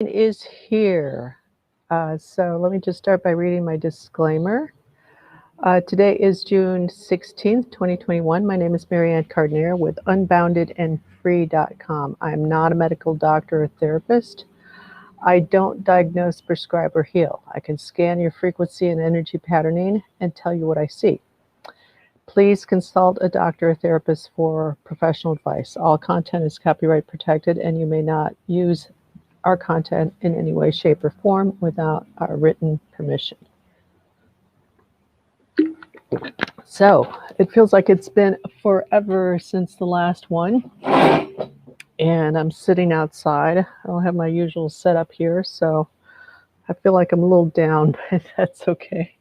Is here. So let me just start by reading my disclaimer. Today is June 16th, 2021. My name is Marianne Carduner with unboundedandfree.com. I am not a medical doctor or therapist. I don't diagnose, prescribe, or heal. I can scan your frequency and energy patterning and tell you what I see. Please consult a doctor or therapist for professional advice. All content is copyright protected, and you may not use our content in any way, shape, or form without our written permission. So it feels like it's been forever since the last one, and I'm sitting outside. I don't have my usual setup here, so I feel like I'm a little down, but that's okay.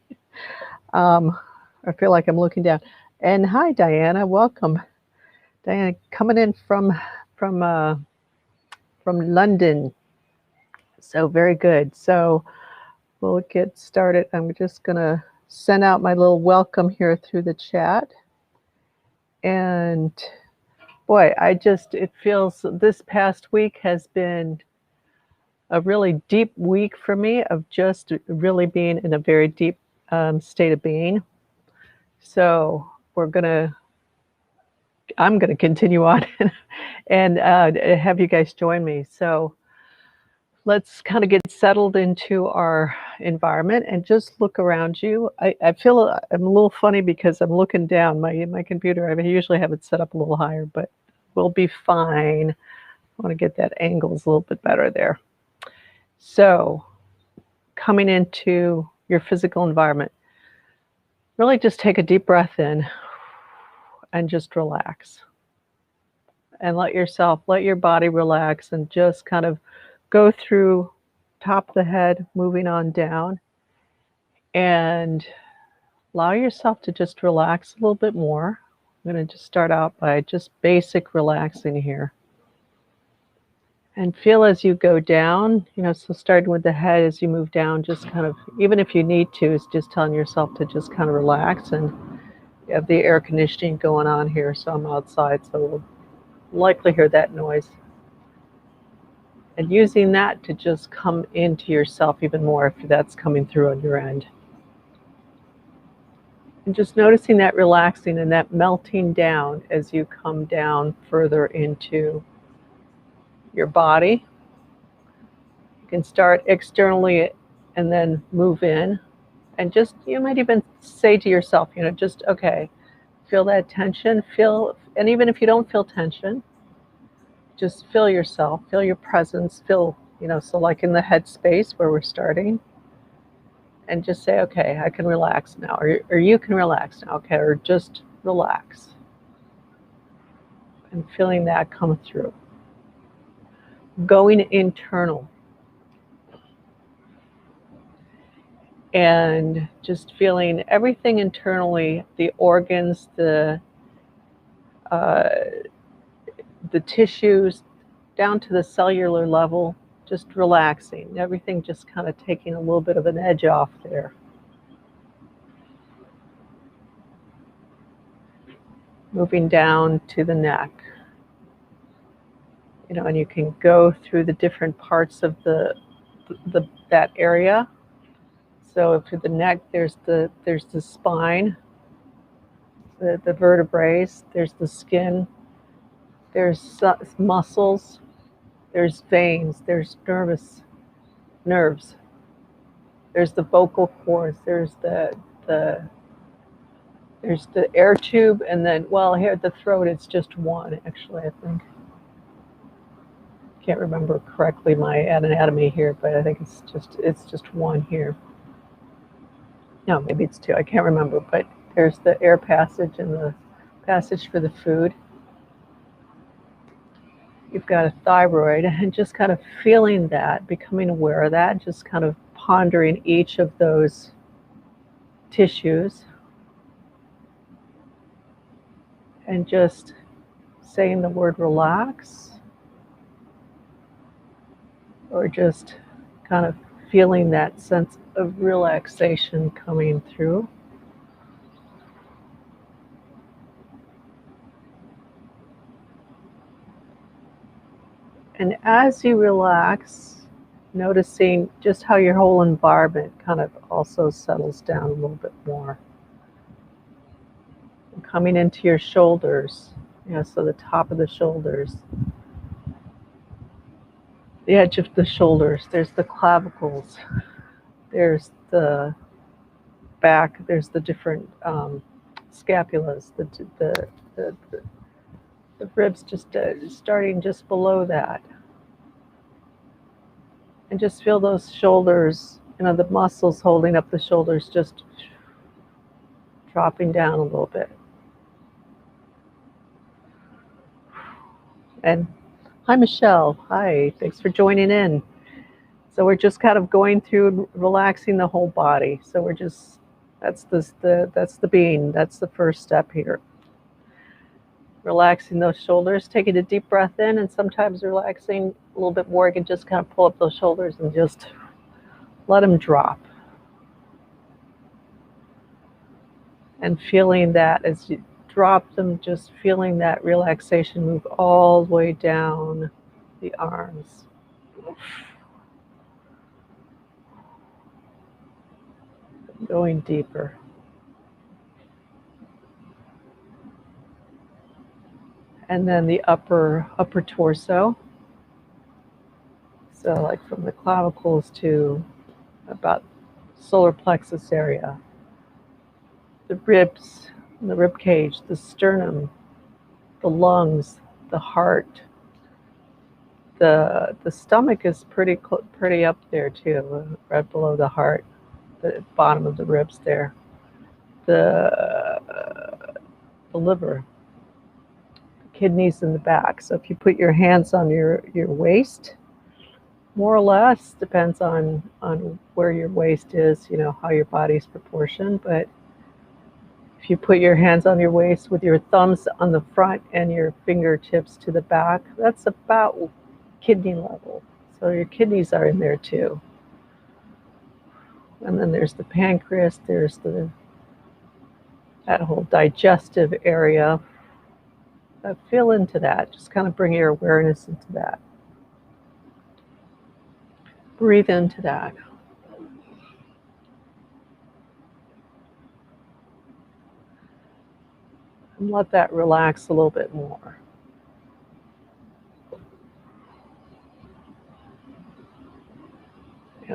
Um, I feel like I'm looking down. And hi, Diana. Welcome, Diana, coming in from from London. So very good. So we'll get started. I'm just gonna send out my little welcome here through the chat. And boy, it feels this past week has been a really deep week for me of just really being in a very deep state of being. So I'm gonna continue on and have you guys join me. So let's kind of get settled into our environment and just look around you. I feel I'm a little funny because I'm looking down. My computer, I usually have it set up a little higher, but we'll be fine. I want to get that angles a little bit better there. So coming into your physical environment, really just take a deep breath in and just relax. And let your body relax and just kind of go through top of the head, moving on down, and allow yourself to just relax a little bit more. I'm going to just start out by just basic relaxing here. And feel as you go down, so starting with the head, as you move down, just kind of, even if you need to, is just telling yourself to just kind of relax. And you have the air conditioning going on here, so I'm outside, so we'll likely hear that noise. And using that to just come into yourself even more if that's coming through on your end. And just noticing that relaxing and that melting down as you come down further into your body. You can start externally and then move in. And just, you might even say to yourself, just, okay, feel that tension, and even if you don't feel tension, just feel yourself, feel your presence, so like in the head space where we're starting, and just say, okay, I can relax now, or you can relax now, okay, or just relax. And feeling that come through. Going internal. And just feeling everything internally, the organs, the tissues, down to the cellular level, just relaxing. Everything just kind of taking a little bit of an edge off there. Moving down to the neck. And you can go through the different parts of that area. So for the neck, there's the spine, the vertebrae, there's the skin, there's muscles, there's veins, there's nerves, there's the vocal cords, there's the air tube, and then, well, here at the throat, it's just one, actually, I think. Can't remember correctly my anatomy here, but I think it's just one here. No, maybe it's two, I can't remember, but there's the air passage and the passage for the food. You've got a thyroid, and just kind of feeling that, becoming aware of that, just kind of pondering each of those tissues, and just saying the word relax, or just kind of feeling that sense of relaxation coming through. And as you relax, noticing just how your whole environment kind of also settles down a little bit more. And coming into your shoulders, so the top of the shoulders, the edge of the shoulders, there's the clavicles, there's the back, there's the different scapulas, the ribs just starting just below that. And just feel those shoulders, the muscles holding up the shoulders just dropping down a little bit. And hi, Michelle. Hi, thanks for joining in. So we're just kind of going through relaxing the whole body. So we're just, that's the being, that's the first step here. Relaxing those shoulders, taking a deep breath in, and sometimes relaxing a little bit more. You can just kind of pull up those shoulders and just let them drop. And feeling that as you drop them, just feeling that relaxation move all the way down the arms. Going deeper. And then the upper torso. So like from the clavicles to about solar plexus area. The ribs, the rib cage, the sternum, the lungs, the heart. The stomach is pretty up there too, right below the heart, the bottom of the ribs there. The liver, the kidneys in the back. So if you put your hands on your waist, more or less, depends on where your waist is, how your body's proportioned, but if you put your hands on your waist with your thumbs on the front and your fingertips to the back, that's about kidney level. So your kidneys are in there too. And then there's the pancreas, there's that whole digestive area. Feel into that, just kind of bring your awareness into that. Breathe into that. And let that relax a little bit more.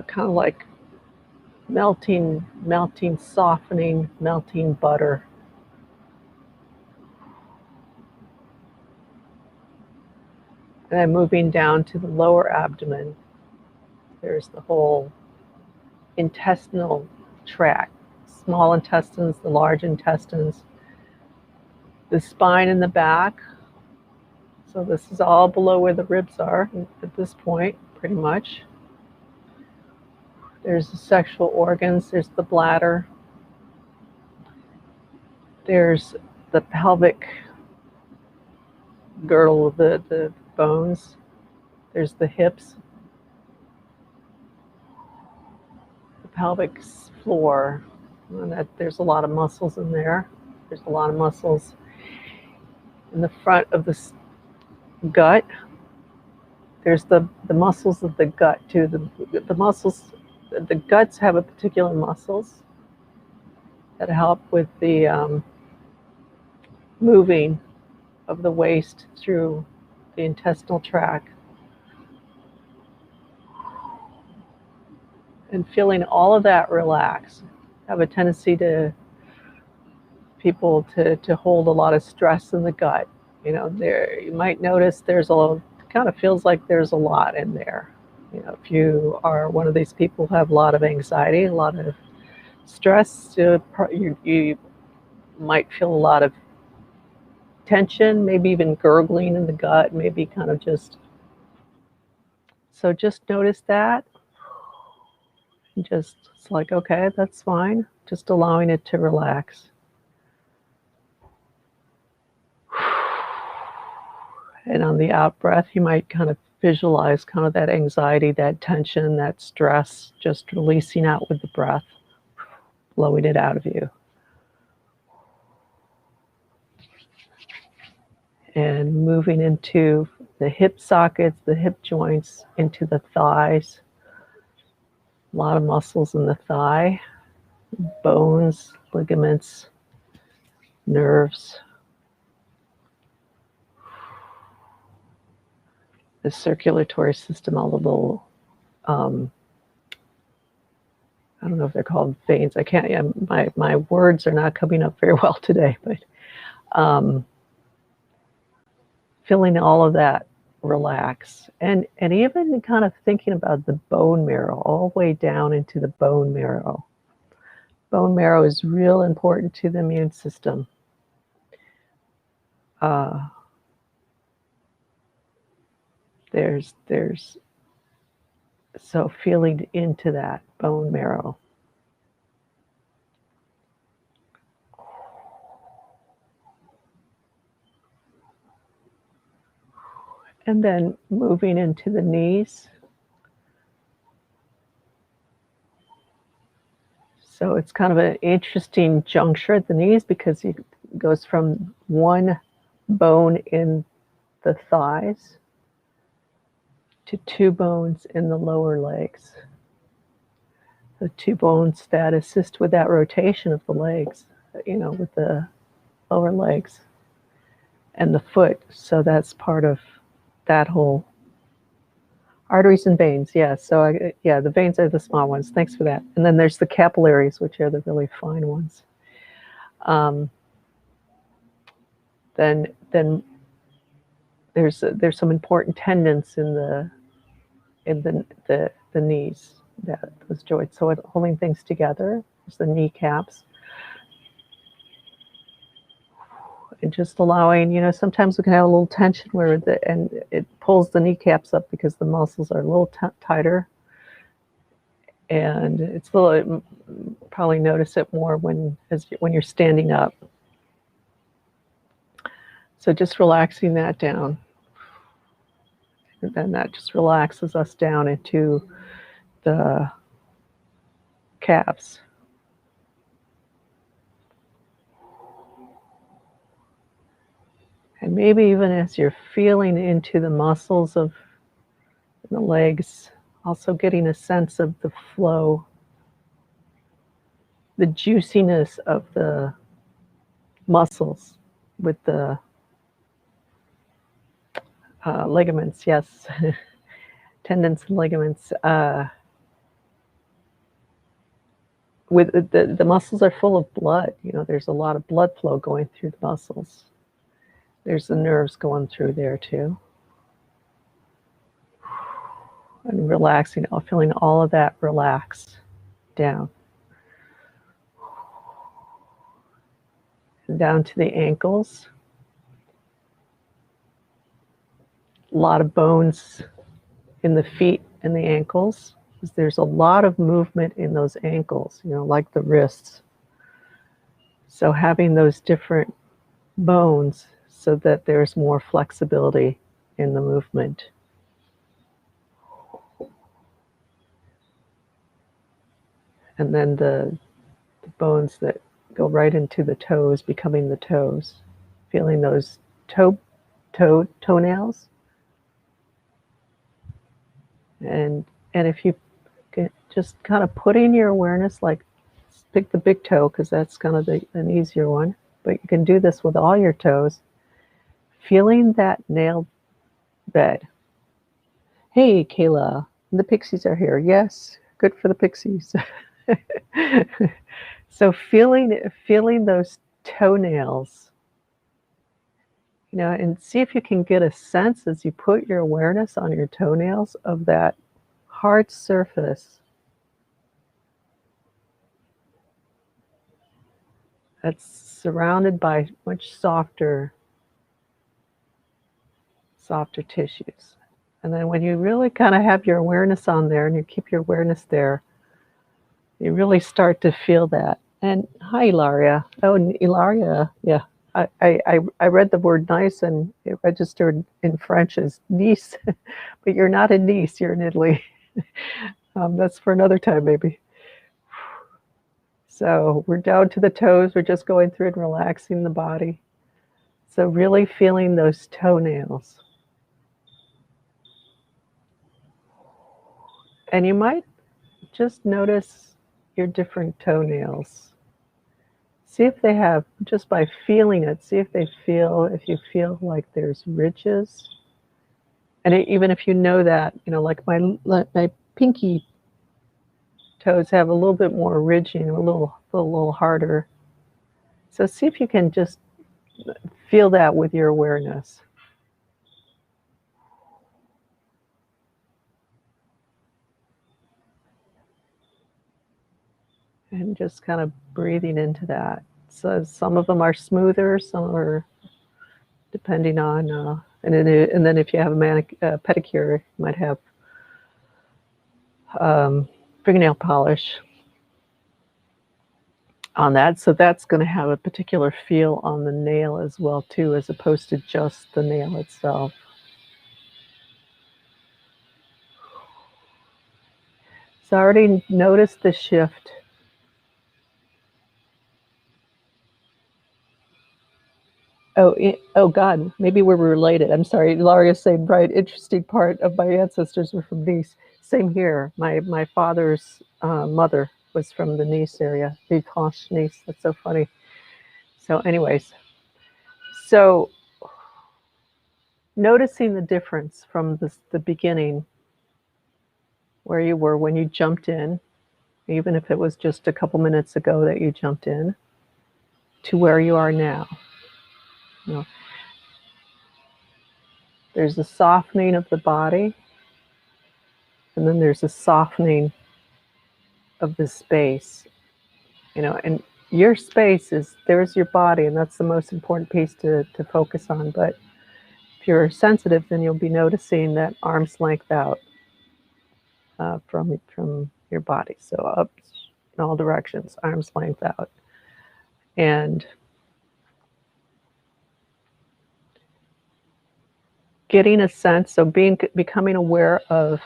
Kind of like melting, softening, melting butter. And then moving down to the lower abdomen, there's the whole intestinal tract, small intestines, the large intestines, the spine in the back. So this is all below where the ribs are at this point, pretty much. There's the sexual organs, there's the bladder, there's the pelvic girdle of the bones, there's the hips, the pelvic floor, and there's a lot of muscles in there. There's a lot of muscles in the front of the gut. There's the muscles of the gut too. The muscles, the guts have a particular muscles that help with the moving of the waste through the intestinal tract. And feeling all of that relax. Have a tendency people to hold a lot of stress in the gut. There you might notice there's kind of feels like there's a lot in there. If you are one of these people who have a lot of anxiety, a lot of stress, you might feel a lot of tension, maybe even gurgling in the gut, maybe kind of just. So just notice that. Just, it's like, okay, that's fine. Just allowing it to relax. And on the out breath, you might kind of visualize kind of that anxiety, that tension, that stress, just releasing out with the breath, blowing it out of you. And moving into the hip sockets, the hip joints, into the thighs, A lot of muscles in the thigh, bones, ligaments, nerves. The circulatory system, all the little, I don't know if they're called veins. I can't, yeah, my words are not coming up very well today, but feeling all of that relax. And even kind of thinking about the bone marrow, all the way down into the bone marrow. Bone marrow is real important to the immune system. There's so feeling into that bone marrow. And then moving into the knees. So it's kind of an interesting juncture at the knees because it goes from one bone in the thighs to two bones in the lower legs. The two bones that assist with that rotation of the legs, with the lower legs and the foot. So that's part of that whole arteries and veins. Yeah. So the veins are the small ones. Thanks for that. And then there's the capillaries, which are the really fine ones. Then there's some important tendons in the knees, those joints. So holding things together is the kneecaps. And just allowing, sometimes we can have a little tension where it pulls the kneecaps up because the muscles are a little tighter. And it's a little, probably notice it more when you're standing up. So just relaxing that down. And then that just relaxes us down into the calves. And maybe even as you're feeling into the muscles of the legs, also getting a sense of the flow, the juiciness of the muscles with the ligaments, yes, tendons and ligaments. With the muscles are full of blood. There's a lot of blood flow going through the muscles. There's the nerves going through there too. And relaxing, feeling all of that relax down. And down to the ankles. A lot of bones in the feet and the ankles. There's a lot of movement in those ankles, like the wrists. So having those different bones so that there's more flexibility in the movement. And then the bones that go right into the toes, becoming the toes. Feeling those toenails. And if you just kind of putting your awareness, like pick the big toe because that's kind of an easier one, but you can do this with all your toes. Feeling that nail bed. Hey, Kayla, the pixies are here. Yes, good for the pixies. So feeling those toenails, and see if you can get a sense as you put your awareness on your toenails of that hard surface that's surrounded by much softer tissues. And then when you really kind of have your awareness on there and you keep your awareness there, you really start to feel that. And hi, Ilaria. Oh, Ilaria, yeah. I read the word nice and it registered in French as Nice, but you're not in Nice, you're in Italy. That's for another time, maybe. So we're down to the toes. We're just going through and relaxing the body. So really feeling those toenails. And you might just notice your different toenails. See if they have, just by feeling it, see if if you feel like there's ridges. And even if you know that, like my pinky toes have a little bit more ridging, a little harder. So see if you can just feel that with your awareness. And just kind of breathing into that. So some of them are smoother, some are depending on, and then if you have a pedicure, you might have fingernail polish on that. So that's going to have a particular feel on the nail as well too, as opposed to just the nail itself. So I already noticed the shift. Oh God, maybe we're related. I'm sorry. Laura saying, right, interesting part of my ancestors were from Nice. Same here. My father's mother was from the Nice area, Villefranche, Nice. That's so funny. So anyways, so noticing the difference from the beginning, where you were when you jumped in, even if it was just a couple minutes ago that you jumped in, to where you are now. You know, there's a softening of the body, and then there's a softening of the space, and your space is, there's your body, and that's the most important piece to focus on. But if you're sensitive, then you'll be noticing that arm's length out from your body. So up in all directions, arm's length out. And getting a sense, so becoming aware of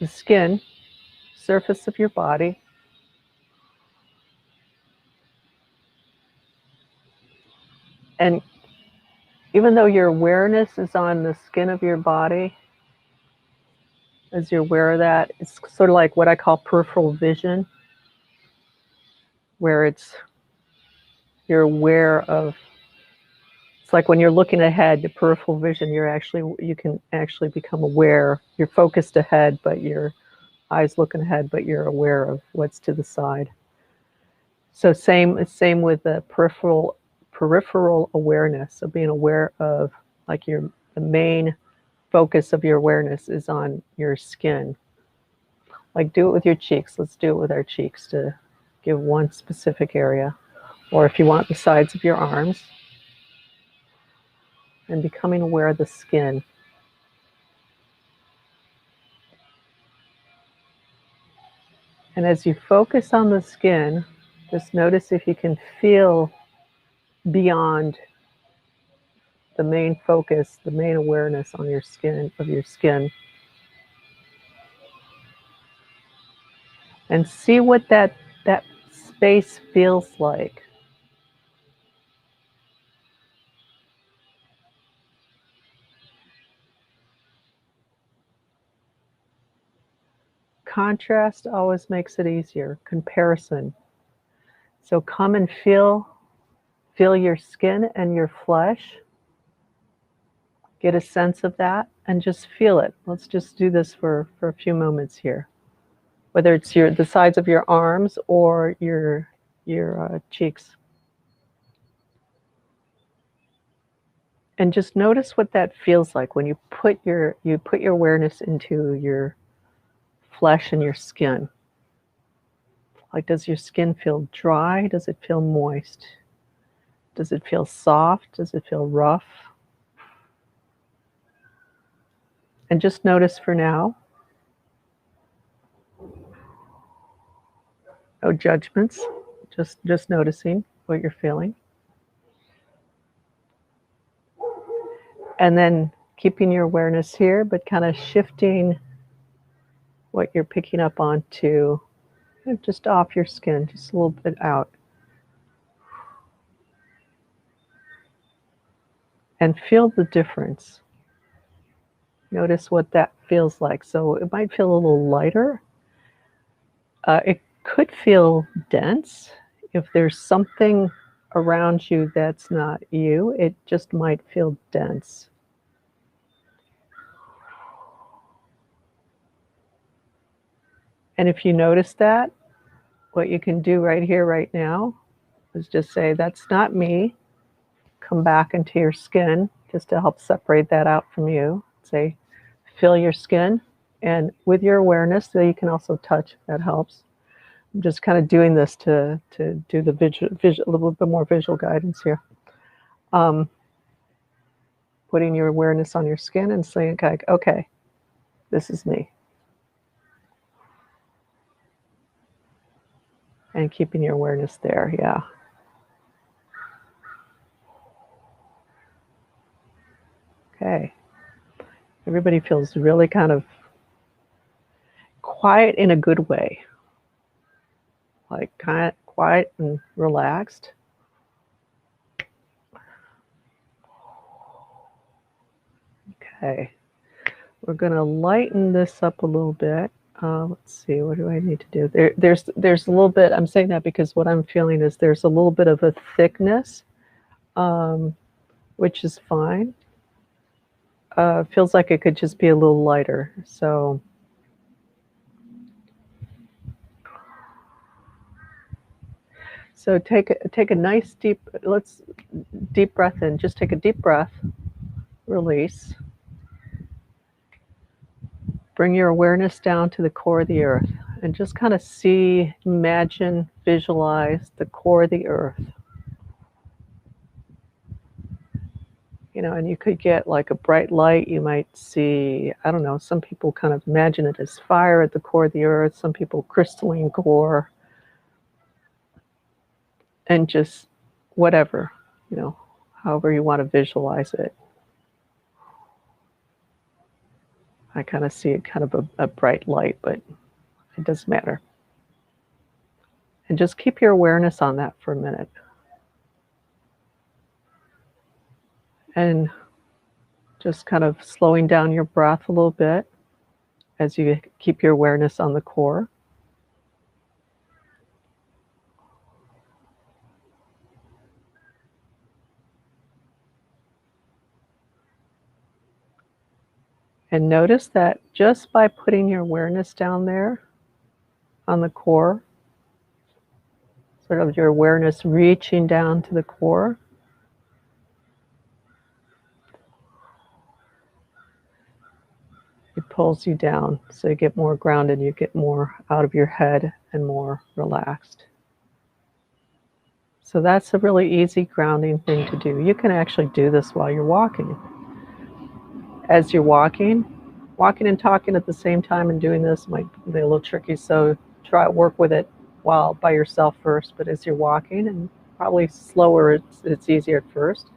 the skin, surface of your body, and even though your awareness is on the skin of your body, as you're aware of that, it's sort of like what I call peripheral vision, where you're aware of, it's like when you're looking ahead, the peripheral vision, you can actually become aware. You're focused ahead, but your eyes looking ahead, but you're aware of what's to the side. So same with the peripheral awareness. So being aware of, like, the main focus of your awareness is on your skin. Like, do it with your cheeks. Let's do it with our cheeks to give one specific area. Or if you want, the sides of your arms. And becoming aware of the skin. And as you focus on the skin, just notice if you can feel beyond the main focus, the main awareness on your skin, and see what that space feels like. Contrast always makes it easier. Comparison. So come and feel your skin and your flesh. Get a sense of that and just feel it. Let's just do this for a few moments here. Whether it's the sides of your arms or your cheeks. And just notice what that feels like when you put your awareness into your flesh and your skin. Like, does your skin feel dry? Does it feel moist? Does it feel soft? Does it feel rough? And just notice for now. No judgments. Just noticing what you're feeling. And then keeping your awareness here, but kind of shifting what you're picking up onto just off your skin, just a little bit out. And feel the difference. Notice what that feels like. So it might feel a little lighter, It could feel dense. If there's something around you that's not you, it just might feel dense. And if you notice that, what you can do right here, right now, is just say, that's not me. Come back into your skin just to help separate that out from you. Say, feel your skin. And with your awareness, so you can also touch, that helps. I'm just kind of doing this to do the a little bit more visual guidance here. Putting your awareness on your skin and saying, okay, this is me. And keeping your awareness there, yeah. Okay. Everybody feels really kind of quiet in a good way. Like kind of quiet and relaxed. Okay. We're going to lighten this up a little bit. Let's see, what do I need to do? There's a little bit, I'm saying that because what I'm feeling is there's a little bit of a thickness, which is fine. Feels like it could just be a little lighter. So take a nice deep breath in. Just take a deep breath, release. Bring your awareness down to the core of the earth and just kind of see, imagine, visualize the core of the earth. You know, and you could get like a bright light. You might see, I don't know, some people kind of imagine it as fire at the core of the earth, some people crystalline core, and just whatever, you know, however you want to visualize it. I kind of see it kind of a bright light, but it doesn't matter. And just keep your awareness on that for a minute. And just kind of slowing down your breath a little bit as you keep your awareness on the core. And notice that just by putting your awareness down there on the core, sort of your awareness reaching down to the core, it pulls you down. So you get more grounded, you get more out of your head and more relaxed. So that's a really easy grounding thing to do. You can actually do this while you're walking. As you're walking and talking at the same time and doing this might be a little tricky, so work with it while by yourself first, but as you're walking, and probably slower, it's easier at first,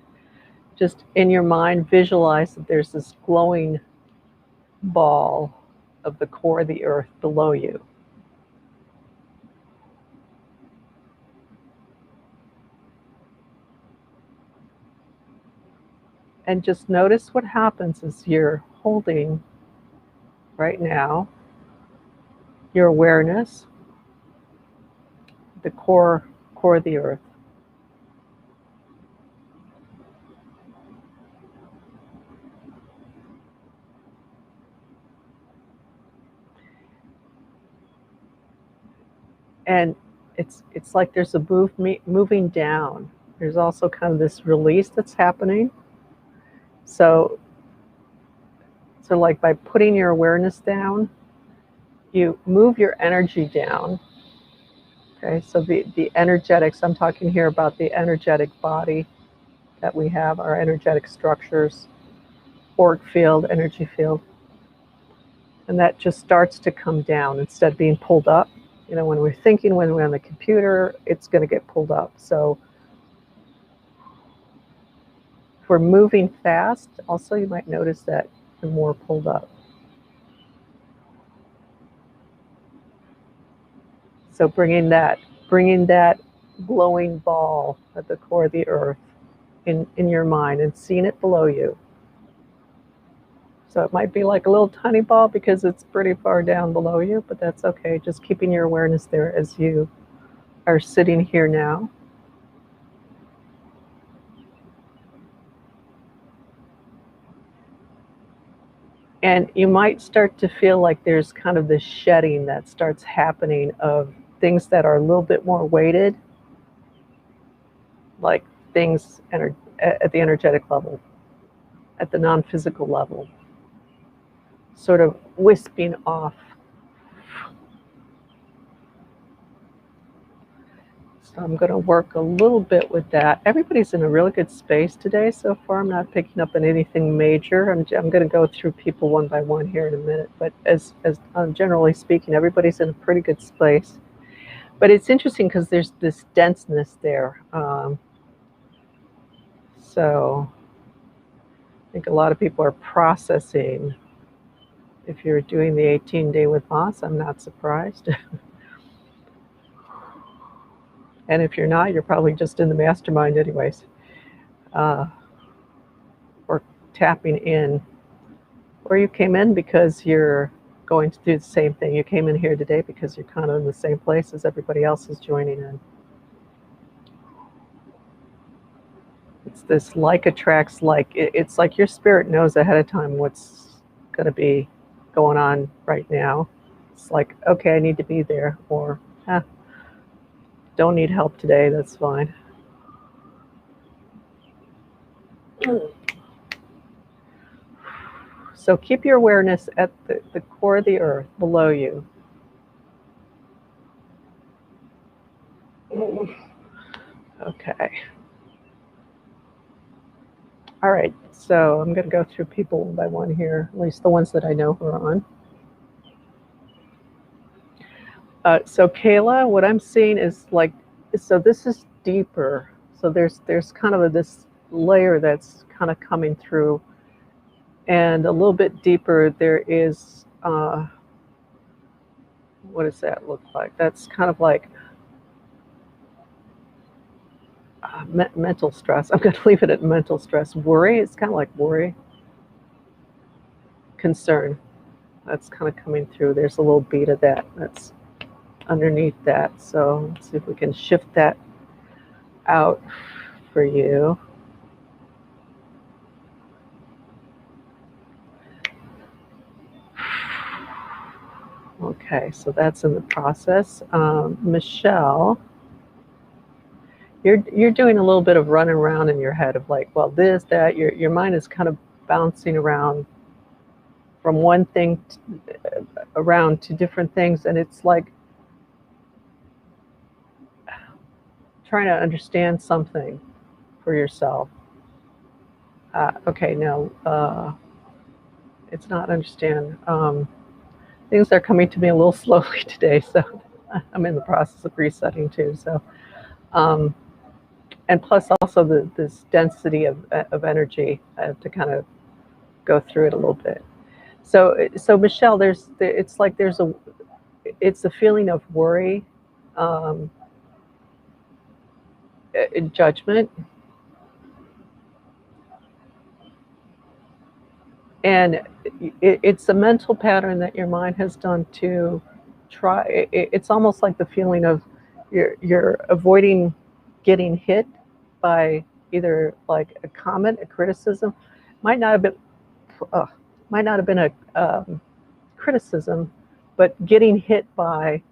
just in your mind visualize that there's this glowing ball of the core of the earth below you. And just notice what happens as you're holding right now your awareness, the core of the earth. And it's like there's a moving down. There's also kind of this release that's happening. So like by putting your awareness down, you move your energy down. Okay, so the energetics, I'm talking here about the energetic body that we have, our energetic structures, auric field, energy field. And that just starts to come down instead of being pulled up. You know, when we're thinking, when we're on the computer, it's going to get pulled up. So if we're moving fast, also you might notice that you're more pulled up. So bringing that glowing ball at the core of the earth in your mind and seeing it below you. So it might be like a little tiny ball because it's pretty far down below you, but that's okay. Just keeping your awareness there as you are sitting here now. And you might start to feel like there's kind of this shedding that starts happening of things that are a little bit more weighted, like things at the energetic level, at the non-physical level, sort of wisping off. So I'm going to work a little bit with that. Everybody's in a really good space today so far. I'm not picking up on anything major. I'm going to go through people one by one here in a minute. But as generally speaking, everybody's in a pretty good space. But it's interesting because there's this denseness there. So I think a lot of people are processing. If you're doing the 18-day with Moss, I'm not surprised. And if you're not, you're probably just in the mastermind anyways. Or tapping in. Or you came in because you're going to do the same thing. You came in here today because you're kind of in the same place as everybody else is joining in. It's this like attracts like. It's like your spirit knows ahead of time what's going to be going on right now. It's like, okay, I need to be there, or don't need help today, that's fine. So keep your awareness at the core of the earth below you. Okay. All right, so I'm going to go through people one by one here, at least the ones that I know who are on. So Kayla, what I'm seeing is like, so this is deeper. So there's kind of this layer that's kind of coming through, and a little bit deeper there is, what does that look like? That's kind of like mental stress. I'm going to leave it at mental stress. Worry, it's kind of like worry. Concern, that's kind of coming through. There's a little beat of that that's underneath that. So let's see if we can shift that out for you. Okay, so that's in the process. Michelle, you're doing a little bit of running around in your head of like, well, this, that. Your mind is kind of bouncing around from one thing around to different things, and it's like trying to understand something for yourself. Okay, no, it's not understand. Things are coming to me a little slowly today, so I'm in the process of resetting too. So, and plus also this density of energy. I have to kind of go through it a little bit. So Michelle, it's like it's a feeling of worry, judgment, and it's a mental pattern that your mind has done to try. It's almost like the feeling of you're avoiding getting hit by either like a comment, a criticism. Might not have been a criticism, but getting hit by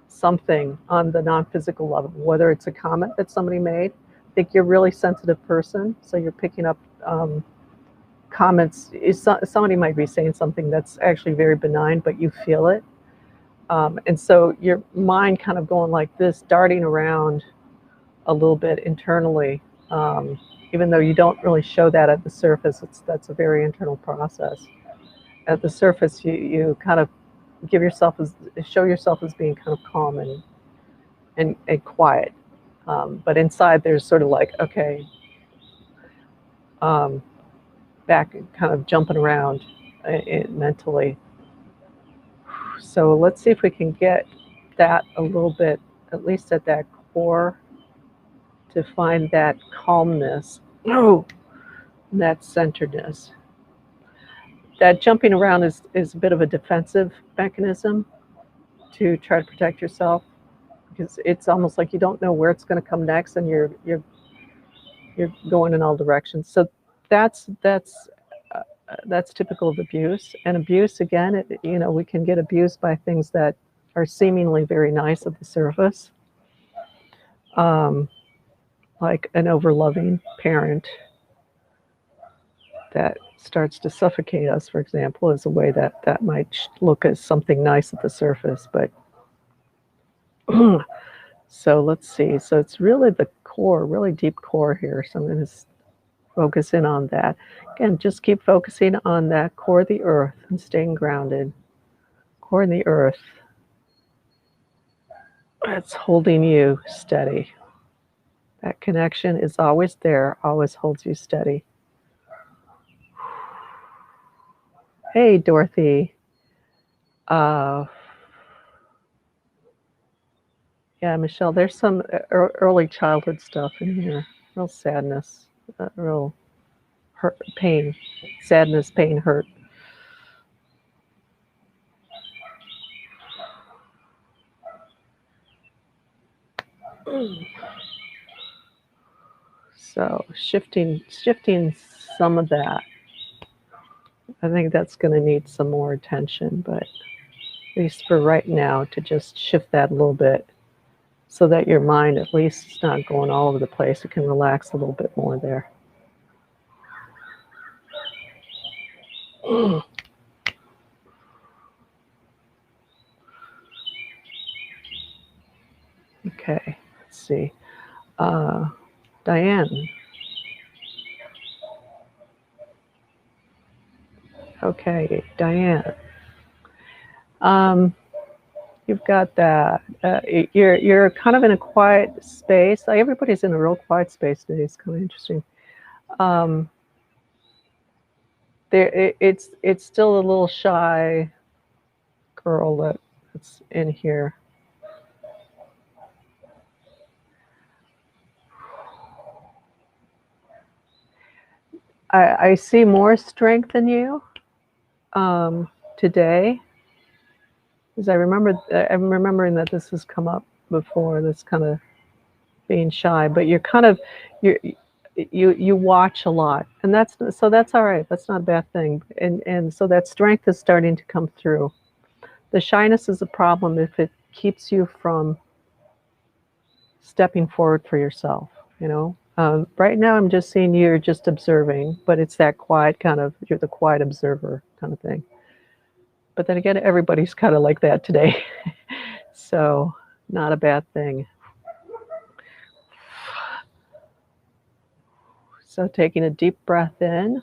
something on the non-physical level, whether it's a comment that somebody made. I think you're a really sensitive person, so you're picking up comments. Somebody might be saying something that's actually very benign, but you feel it. And so your mind kind of going like this, darting around a little bit internally, even though you don't really show that at the surface. That's a very internal process. At the surface, you kind of show yourself as being kind of calm and quiet. But inside, there's sort of like, okay, back, kind of jumping around mentally. So let's see if we can get that a little bit, at least at that core, to find that calmness, that centeredness. that jumping around is a bit of a defensive mechanism to try to protect yourself, because it's almost like you don't know where it's going to come next, and you're going in all directions. So that's that's that's typical of abuse. And abuse, again, we can get abused by things that are seemingly very nice at the surface, um, like an overloving parent that starts to suffocate us, for example, is a way that might look as something nice at the surface. But so let's see. So it's really the core, really deep core here. So I'm going to focus in on that. Again, just keep focusing on that core of the earth and staying grounded. Core in the earth. It's holding you steady. That connection is always there, always holds you steady. Hey, Dorothy. Yeah, Michelle, there's some early childhood stuff in here. Real sadness, real hurt, pain, sadness, pain, hurt. So shifting some of that. I think that's going to need some more attention, but at least for right now, to just shift that a little bit so that your mind at least is not going all over the place. It can relax a little bit more there. Okay, let's see. Diane. Okay, Diane. You've got that. You're kind of in a quiet space. Like, everybody's in a real quiet space today. It's kind of interesting. It's still a little shy girl that's in here. I see more strength in you today, because I'm remembering that this has come up before. This kind of being shy, but you watch a lot, and that's all right. That's not a bad thing, and so that strength is starting to come through. The shyness is a problem if it keeps you from stepping forward for yourself. Right now I'm just seeing you're just observing, but it's that quiet kind of, you're the quiet observer kind of thing. But then again, everybody's kind of like that today. So not a bad thing. So taking a deep breath in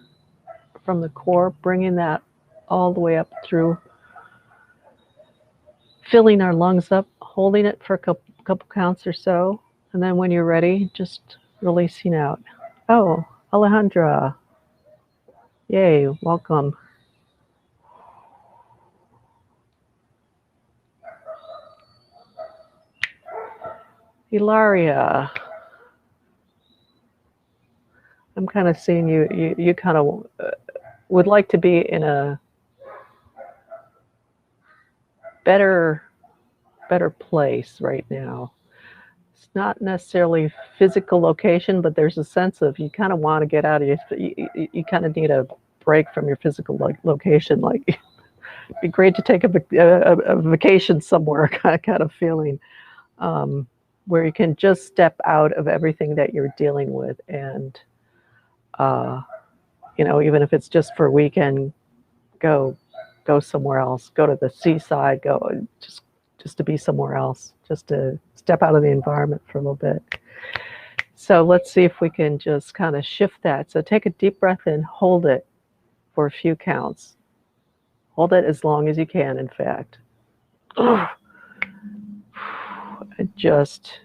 from the core, bringing that all the way up through, filling our lungs up, holding it for a couple counts or so. And then when you're ready, just releasing out. Oh, Alejandra. Yay, welcome. Ilaria. I'm kind of seeing you kind of would like to be in a better place right now. It's not necessarily physical location, but there's a sense of you kind of want to get out of you kind of need a break from your physical location. Like, it'd be great to take a vacation somewhere, kind of feeling, where you can just step out of everything that you're dealing with, and even if it's just for a weekend, go somewhere else, go to the seaside, go just to be somewhere else, just to step out of the environment for a little bit. So let's see if we can just kind of shift that. So take a deep breath in, hold it for a few counts. Hold it as long as you can, in fact. Just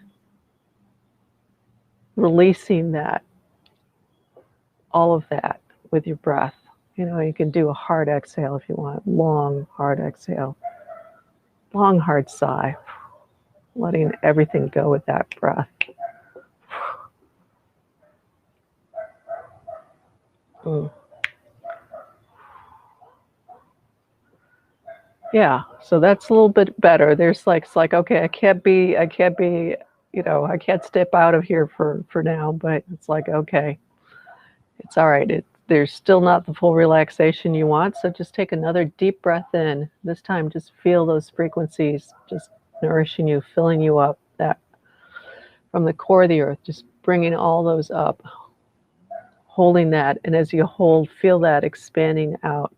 releasing that, all of that with your breath. You can do a hard exhale if you want. Long, hard exhale. Long, hard sigh. Letting everything go with that breath. Yeah, so that's a little bit better. There's like it's like, okay, I can't be, I can't step out of here for now, but it's like, okay, it's all right. There's still not the full relaxation you want, so just take another deep breath in. This time, just feel those frequencies just nourishing you, filling you up. That from the core of the earth, just bringing all those up, holding that, and as you hold, feel that expanding out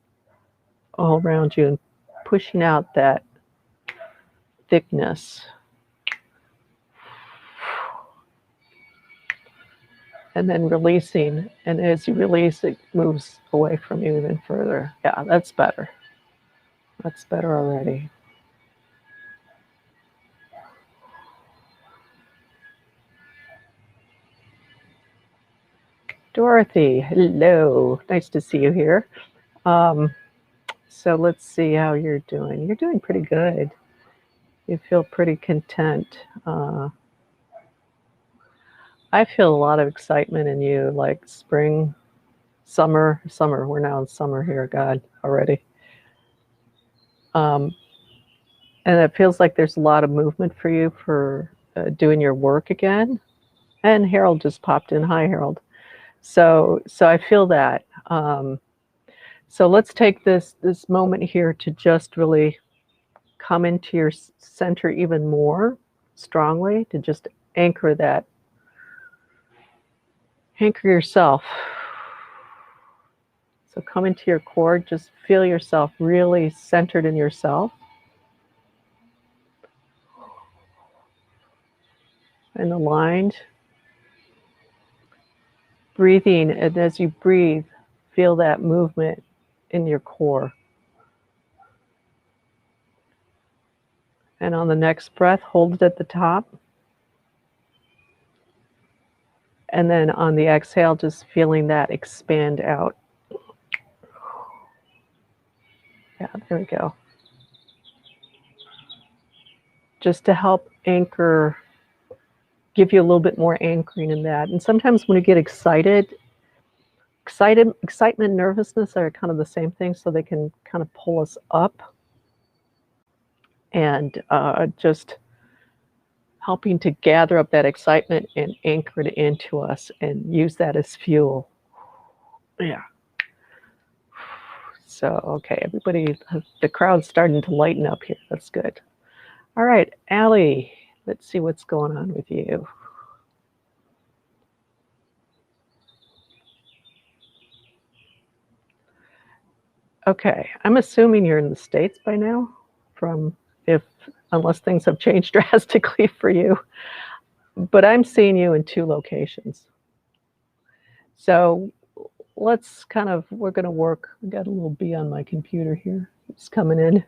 all around you and pushing out that thickness. And then releasing. And as you release, it moves away from you even further. Yeah, that's better. That's better already. Dorothy, hello. Nice to see you here. Um, so let's see how you're doing. You're doing pretty good. You feel pretty content. I feel a lot of excitement in you, like spring, summer. We're now in summer here, God, already. Um, and it feels like there's a lot of movement for you for doing your work again. And Harold just popped in. Hi, Harold. So I feel that. So let's take this moment here to just really come into your center even more strongly, to just anchor that, anchor yourself. So come into your core, just feel yourself really centered in yourself and aligned. Breathing, and as you breathe, feel that movement in your core. And on the next breath, hold it at the top. And then on the exhale, just feeling that expand out. Yeah, there we go. Just to help anchor, give you a little bit more anchoring in that. And sometimes when you get excitement, nervousness are kind of the same thing, so they can kind of pull us up and just helping to gather up that excitement and anchor it into us and use that as fuel. Yeah. So, okay, everybody, the crowd's starting to lighten up here. That's good. All right, Allie, let's see what's going on with you. Okay, I'm assuming you're in the States by now, from if unless things have changed drastically for you. But I'm seeing you in two locations. So let's kind of, we're going to work. I got a little bee on my computer here. It's coming in.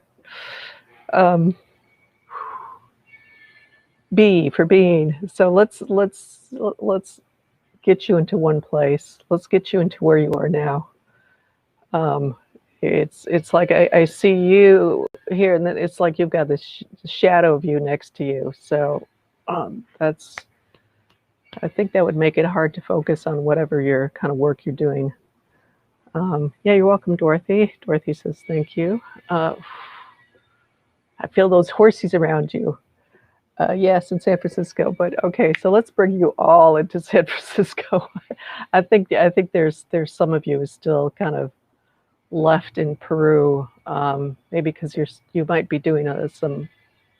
B for being. So let's get you into one place. Let's get you into where you are now. Um, it's like I see you here, and then it's like you've got this shadow of you next to you. So that's, I think that would make it hard to focus on whatever your kind of work you're doing. Yeah, you're welcome, Dorothy. Dorothy says thank you. I feel those horses around you. Yes, in San Francisco. But okay, so let's bring you all into San Francisco. I think there's some of you who still kind of left in Peru, maybe because you might be doing some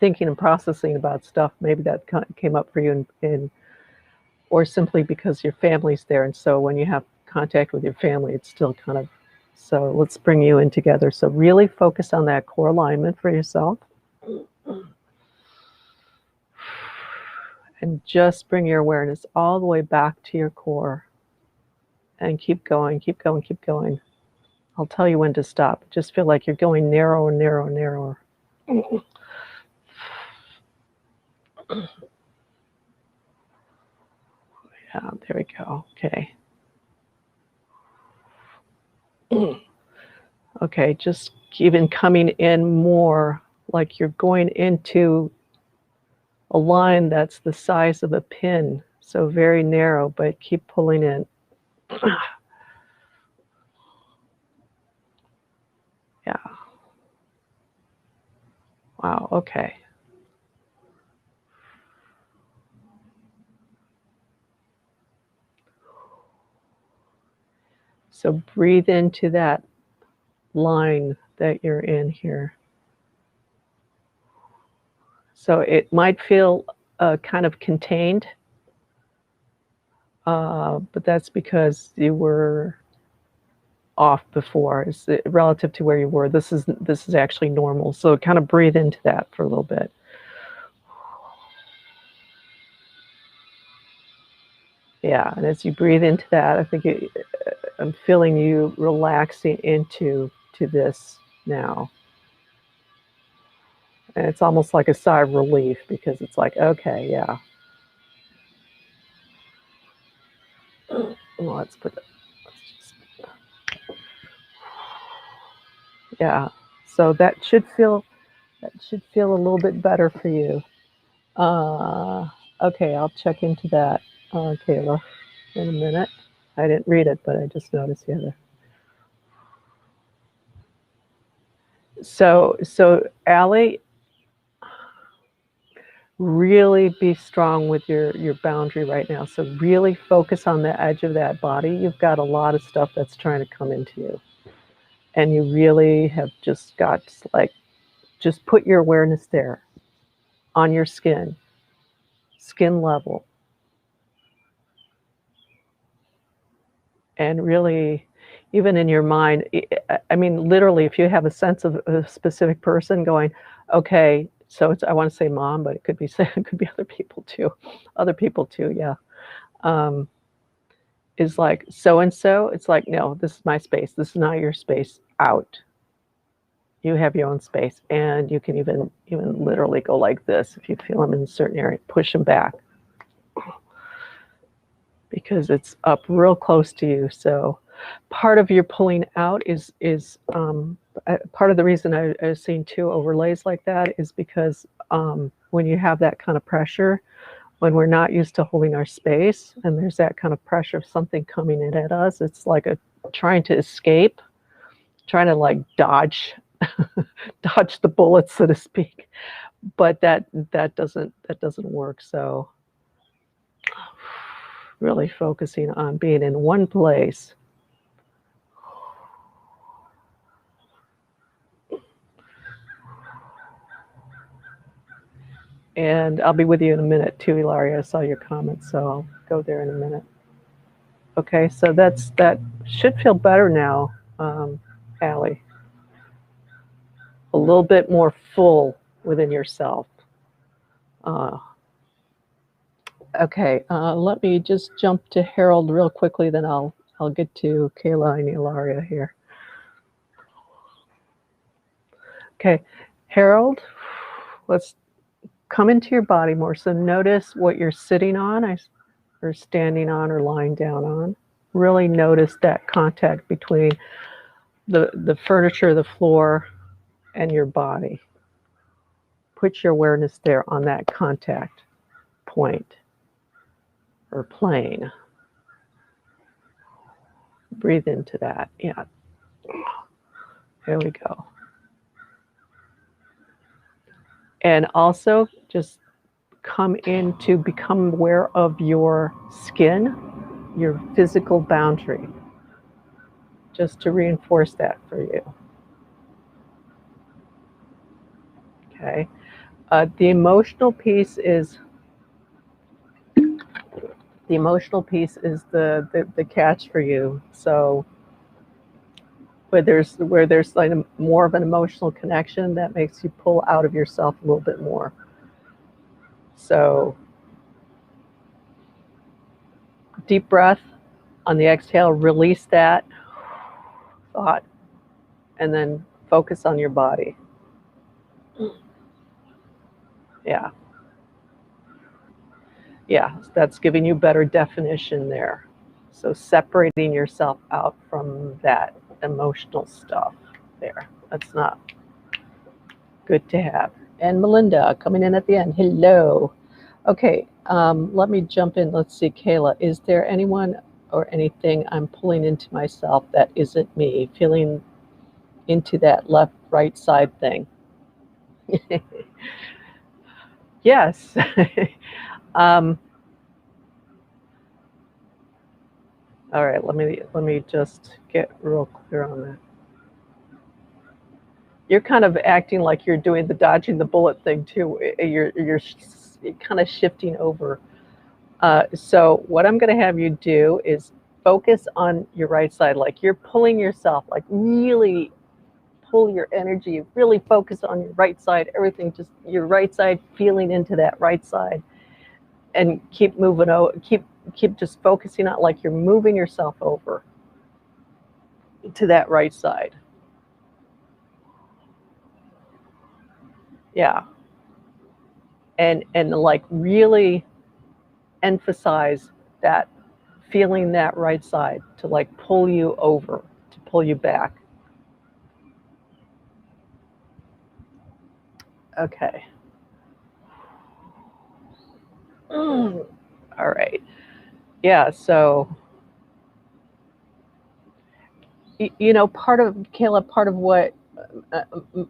thinking and processing about stuff. Maybe that came up for you, or simply because your family's there, and so when you have contact with your family, it's still kind of. So let's bring you in together. So really focus on that core alignment for yourself. And just bring your awareness all the way back to your core. And keep going, keep going, keep going. I'll tell you when to stop. Just feel like you're going narrower, narrower, narrower. Yeah, there we go. Okay. Okay, just even coming in more like you're going into a line that's the size of a pin. So very narrow, but keep pulling in. Yeah. Wow, okay. So breathe into that line that you're in here. So it might feel kind of contained, but that's because you were off before. Is relative to where you were. This is actually normal. So kind of breathe into that for a little bit. Yeah, and as you breathe into that, I think I'm feeling you relaxing into this now. And it's almost like a sigh of relief because it's like, okay, yeah. Well, let's put that. Yeah. So that should feel a little bit better for you. Uh, okay, I'll check into that, Kayla, in a minute. I didn't read it, but I just noticed the other. So Allie, really be strong with your boundary right now. So really focus on the edge of that body. You've got a lot of stuff that's trying to come into you, and you really have just got like just put your awareness there on your skin level, and really even in your mind, I mean literally if you have a sense of a specific person going, okay, so it's, I want to say mom, but it could be it could be other people too, yeah, um, is like so and so, it's like, no, this is my space, this is not your space, out. You have your own space, and you can even literally go like this if you feel them in a certain area, push them back because it's up real close to you. So part of your pulling out is part of the reason I was seeing two overlays like that is because when you have that kind of pressure, when we're not used to holding our space and there's that kind of pressure of something coming in at us, it's like a trying to escape, trying to like dodge dodge the bullets, so to speak. But that doesn't work. So really focusing on being in one place. And I'll be with you in a minute too, Ilaria. I saw your comments, so I'll go there in a minute. Okay, so that should feel better now, Allie. A little bit more full within yourself. Okay, let me just jump to Harold real quickly, then I'll get to Kayla and Ilaria here. Okay, Harold, let's come into your body more. So notice what you're sitting on, or standing on, or lying down on. Really notice that contact between the furniture, the floor, and your body. Put your awareness there on that contact point or plane. Breathe into that. Yeah. There we go. And also just come in to become aware of your skin, your physical boundary, just to reinforce that for you. Okay. The emotional piece is the catch for you. So where there's like more of an emotional connection, that makes you pull out of yourself a little bit more. So deep breath on the exhale, release that thought, and then focus on your body. Yeah. Yeah, that's giving you better definition there. So separating yourself out from that emotional stuff there. That's not good to have. And Melinda coming in at the end. Hello. Okay, let me jump in. Let's see, Kayla, is there anyone or anything I'm pulling into myself that isn't me, feeling into that left, right side thing? Yes. um, all right, let me just get real clear on that. You're kind of acting like you're doing the dodging the bullet thing too. You're kind of shifting over. So what I'm going to have you do is focus on your right side, like you're pulling yourself, like really pull your energy, really focus on your right side, everything, just your right side, feeling into that right side, and keep moving over, keep just focusing on like you're moving yourself over to that right side. Yeah. And like really emphasize that feeling that right side to like pull you over, to pull you back. Okay. Mm. All right. Yeah. So, part of Kayla, part of what uh,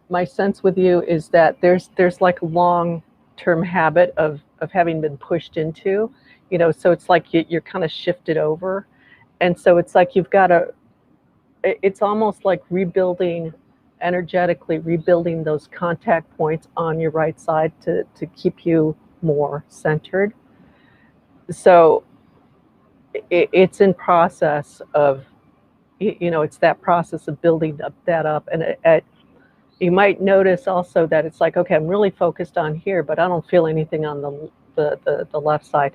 my sense with you is that there's like a long term habit of having been pushed into, so it's like you're kind of shifted over, and so it's like you've got to. It's almost like rebuilding energetically, rebuilding those contact points on your right side to keep you more centered. So it's in process of, it's that process of building up that up. And you might notice also that it's like, okay, I'm really focused on here, but I don't feel anything on the left side.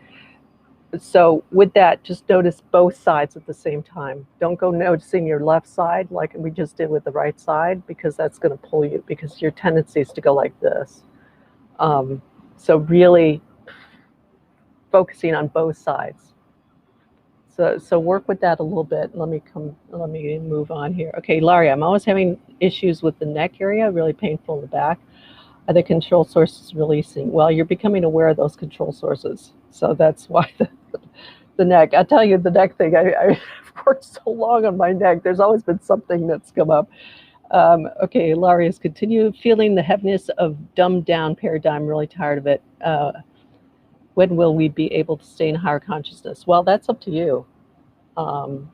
So with that, just notice both sides at the same time. Don't go noticing your left side like we just did with the right side, because that's going to pull you, because your tendency is to go like this. Um, so really focusing on both sides. So work with that a little bit. Let me move on here. Okay, Laurie, I'm always having issues with the neck area, really painful in the back. Are the control sources releasing? Well, you're becoming aware of those control sources. So that's why the neck. I tell you, the neck thing, I've worked so long on my neck. There's always been something that's come up. Okay, Laurie has continued feeling the heaviness of dumbed down paradigm, really tired of it. When will we be able to stay in higher consciousness? Well, that's up to you. Um,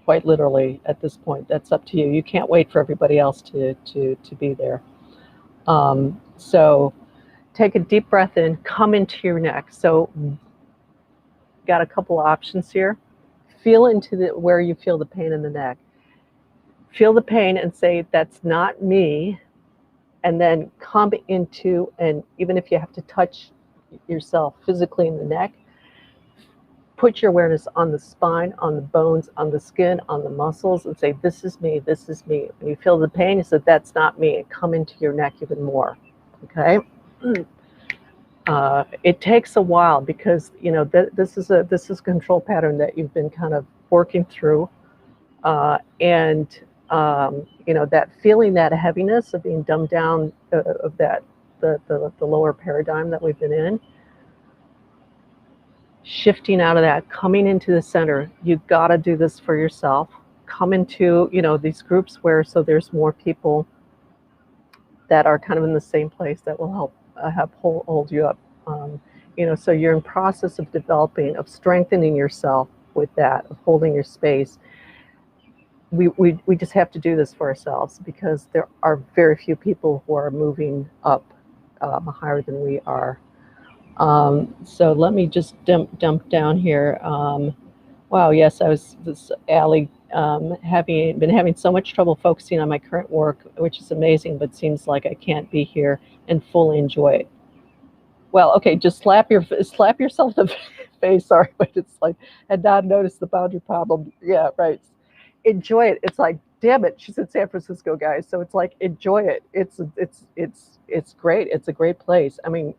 Quite literally at this point, that's up to you. You can't wait for everybody else to be there. So take a deep breath in, come into your neck. So got a couple of options here. Feel into where you feel the pain in the neck. Feel the pain and say, that's not me. And then come into, and even if you have to touch yourself physically in the neck, put your awareness on the spine, on the bones, on the skin, on the muscles, and say, this is me, this is me. When you feel the pain, you say, that's not me, and come into your neck even more. Okay? It takes a while, because this is a control pattern that you've been kind of working through, and that feeling, that heaviness of being dumbed down, of that the lower paradigm that we've been in, shifting out of that, coming into the center. You've got to do this for yourself. Come into these groups where, so there's more people that are kind of in the same place that will help hold you up. So you're in process of developing, of strengthening yourself with that, of holding your space. We just have to do this for ourselves, because there are very few people who are moving up higher than we are. So let me just dump down here. Wow, yes, I was this Allie, been having so much trouble focusing on my current work, which is amazing, but seems like I can't be here and fully enjoy it. Well, okay, just slap yourself in the face. Sorry, but it's like, had not noticed the boundary problem. Yeah, right. Enjoy it. It's like, damn it, she's in San Francisco, guys. So it's like, enjoy it. It's great. It's a great place. I mean,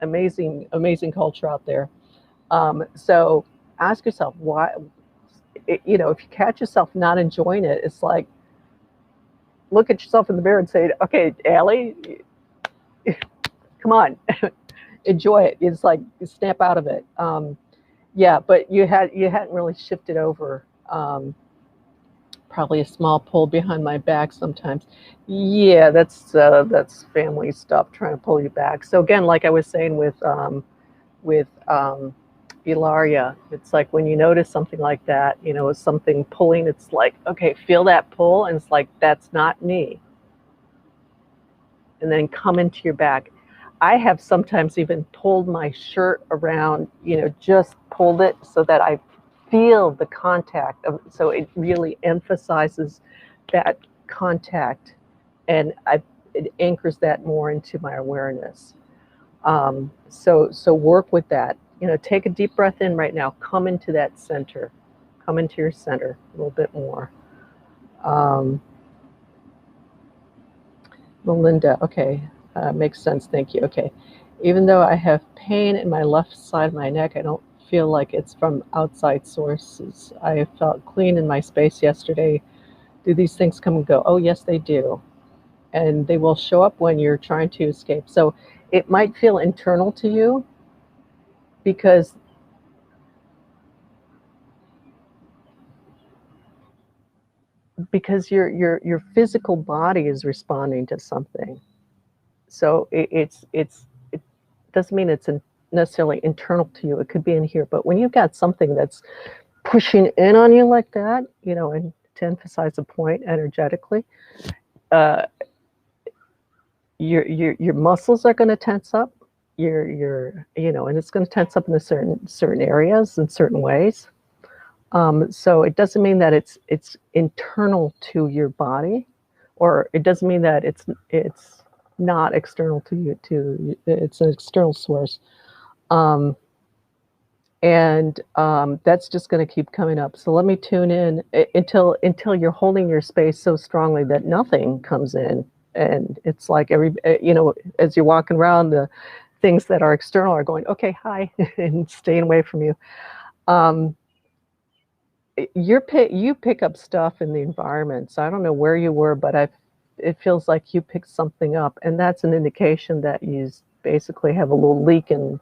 amazing culture out there. So ask yourself why. If you catch yourself not enjoying it, it's like, look at yourself in the mirror and say, okay, Allie, come on, enjoy it. It's like, snap out of it. Yeah, but you hadn't really shifted over probably a small pull behind my back sometimes. Yeah, that's family stuff trying to pull you back. So again, like I was saying with Ilaria, it's like when you notice something like that, you know, something pulling, it's like, okay, feel that pull, and it's like, that's not me. And then come into your back. I have sometimes even pulled my shirt around, you know, just pulled it so that I feel the contact of, so it really emphasizes that contact, and it anchors that more into my awareness. So work with that. You know, take a deep breath in right now. Come into that center. Come into your center a little bit more. Melinda, okay, makes sense. Thank you. Okay. Even though I have pain in my left side of my neck, I don't feel like it's from outside sources. I felt clean in my space yesterday. Do these things come and go? Oh, yes, they do. And they will show up when you're trying to escape. So it might feel internal to you because your physical body is responding to something. So it doesn't mean it's necessarily internal to you. It could be in here, but when you've got something that's pushing in on you like that, you know, and to emphasize a point energetically, uh, your muscles are going to tense up. Your you know, and it's going to tense up in certain areas in certain ways. So it doesn't mean that it's internal to your body, or it doesn't mean that it's not external to you. It's an external source, and that's just going to keep coming up. So let me tune in until you're holding your space so strongly that nothing comes in, and it's like you know, as you're walking around, the things that are external are going, okay, hi, and staying away from you. Um, you pick up stuff in the environment. So I don't know where you were, but it feels like you picked something up, and that's an indication that you basically have a little leak in,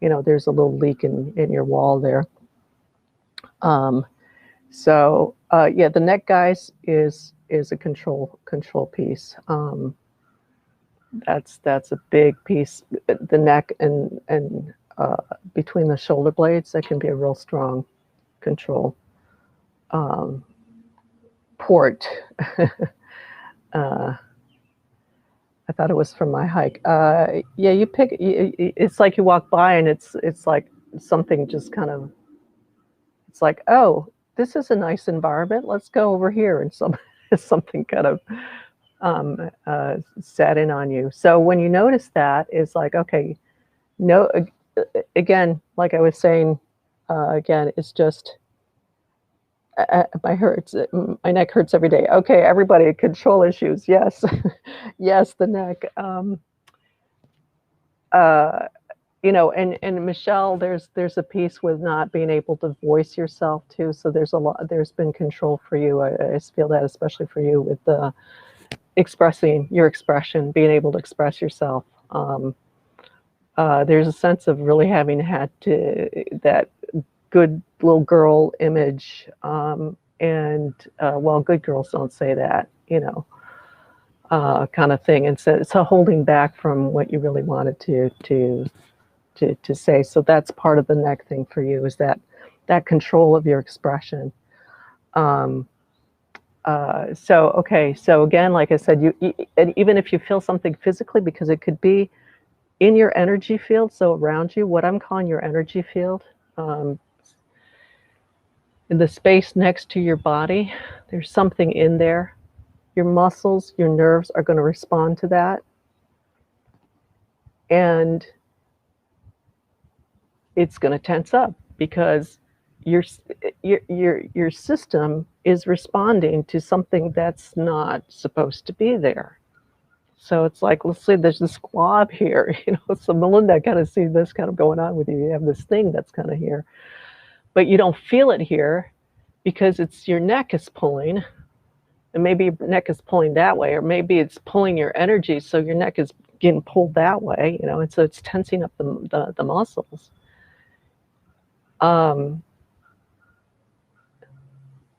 you know, there's a little leak in your wall there. Yeah, the neck, guys, is a control piece. That's a big piece. The neck and between the shoulder blades, that can be a real strong control port. uh, I thought it was from my hike. Yeah, it's like you walk by and it's like something just kind of, it's like, oh, this is a nice environment. Let's go over here. And something kind of set in on you. So when you notice that, it's like, okay, no, again, like I was saying, again, it's just, my neck hurts every day. Okay, everybody, control issues. Yes, yes, the neck. Uh, you know, and Michelle, there's a piece with not being able to voice yourself too. So there's been control for you. I feel that especially for you with the expressing your expression, being able to express yourself. There's a sense of really having had to that good little girl image, and well, good girls don't say that, you know, kind of thing. And so it's a holding back from what you really wanted to say. So that's part of the neck thing for you, is that control of your expression. So okay, so again, like I said, and even if you feel something physically, because it could be in your energy field, so around you, what I'm calling your energy field, in the space next to your body, there's something in there. Your muscles, your nerves are going to respond to that, and it's going to tense up because your your system is responding to something that's not supposed to be there. So it's like, let's say there's this squab here, you know. So Melinda, I kind of see this kind of going on with you. You have this thing that's kind of here, but you don't feel it here because it's your neck is pulling, and maybe your neck is pulling that way, or maybe it's pulling your energy, so your neck is getting pulled that way, you know, and so it's tensing up the muscles.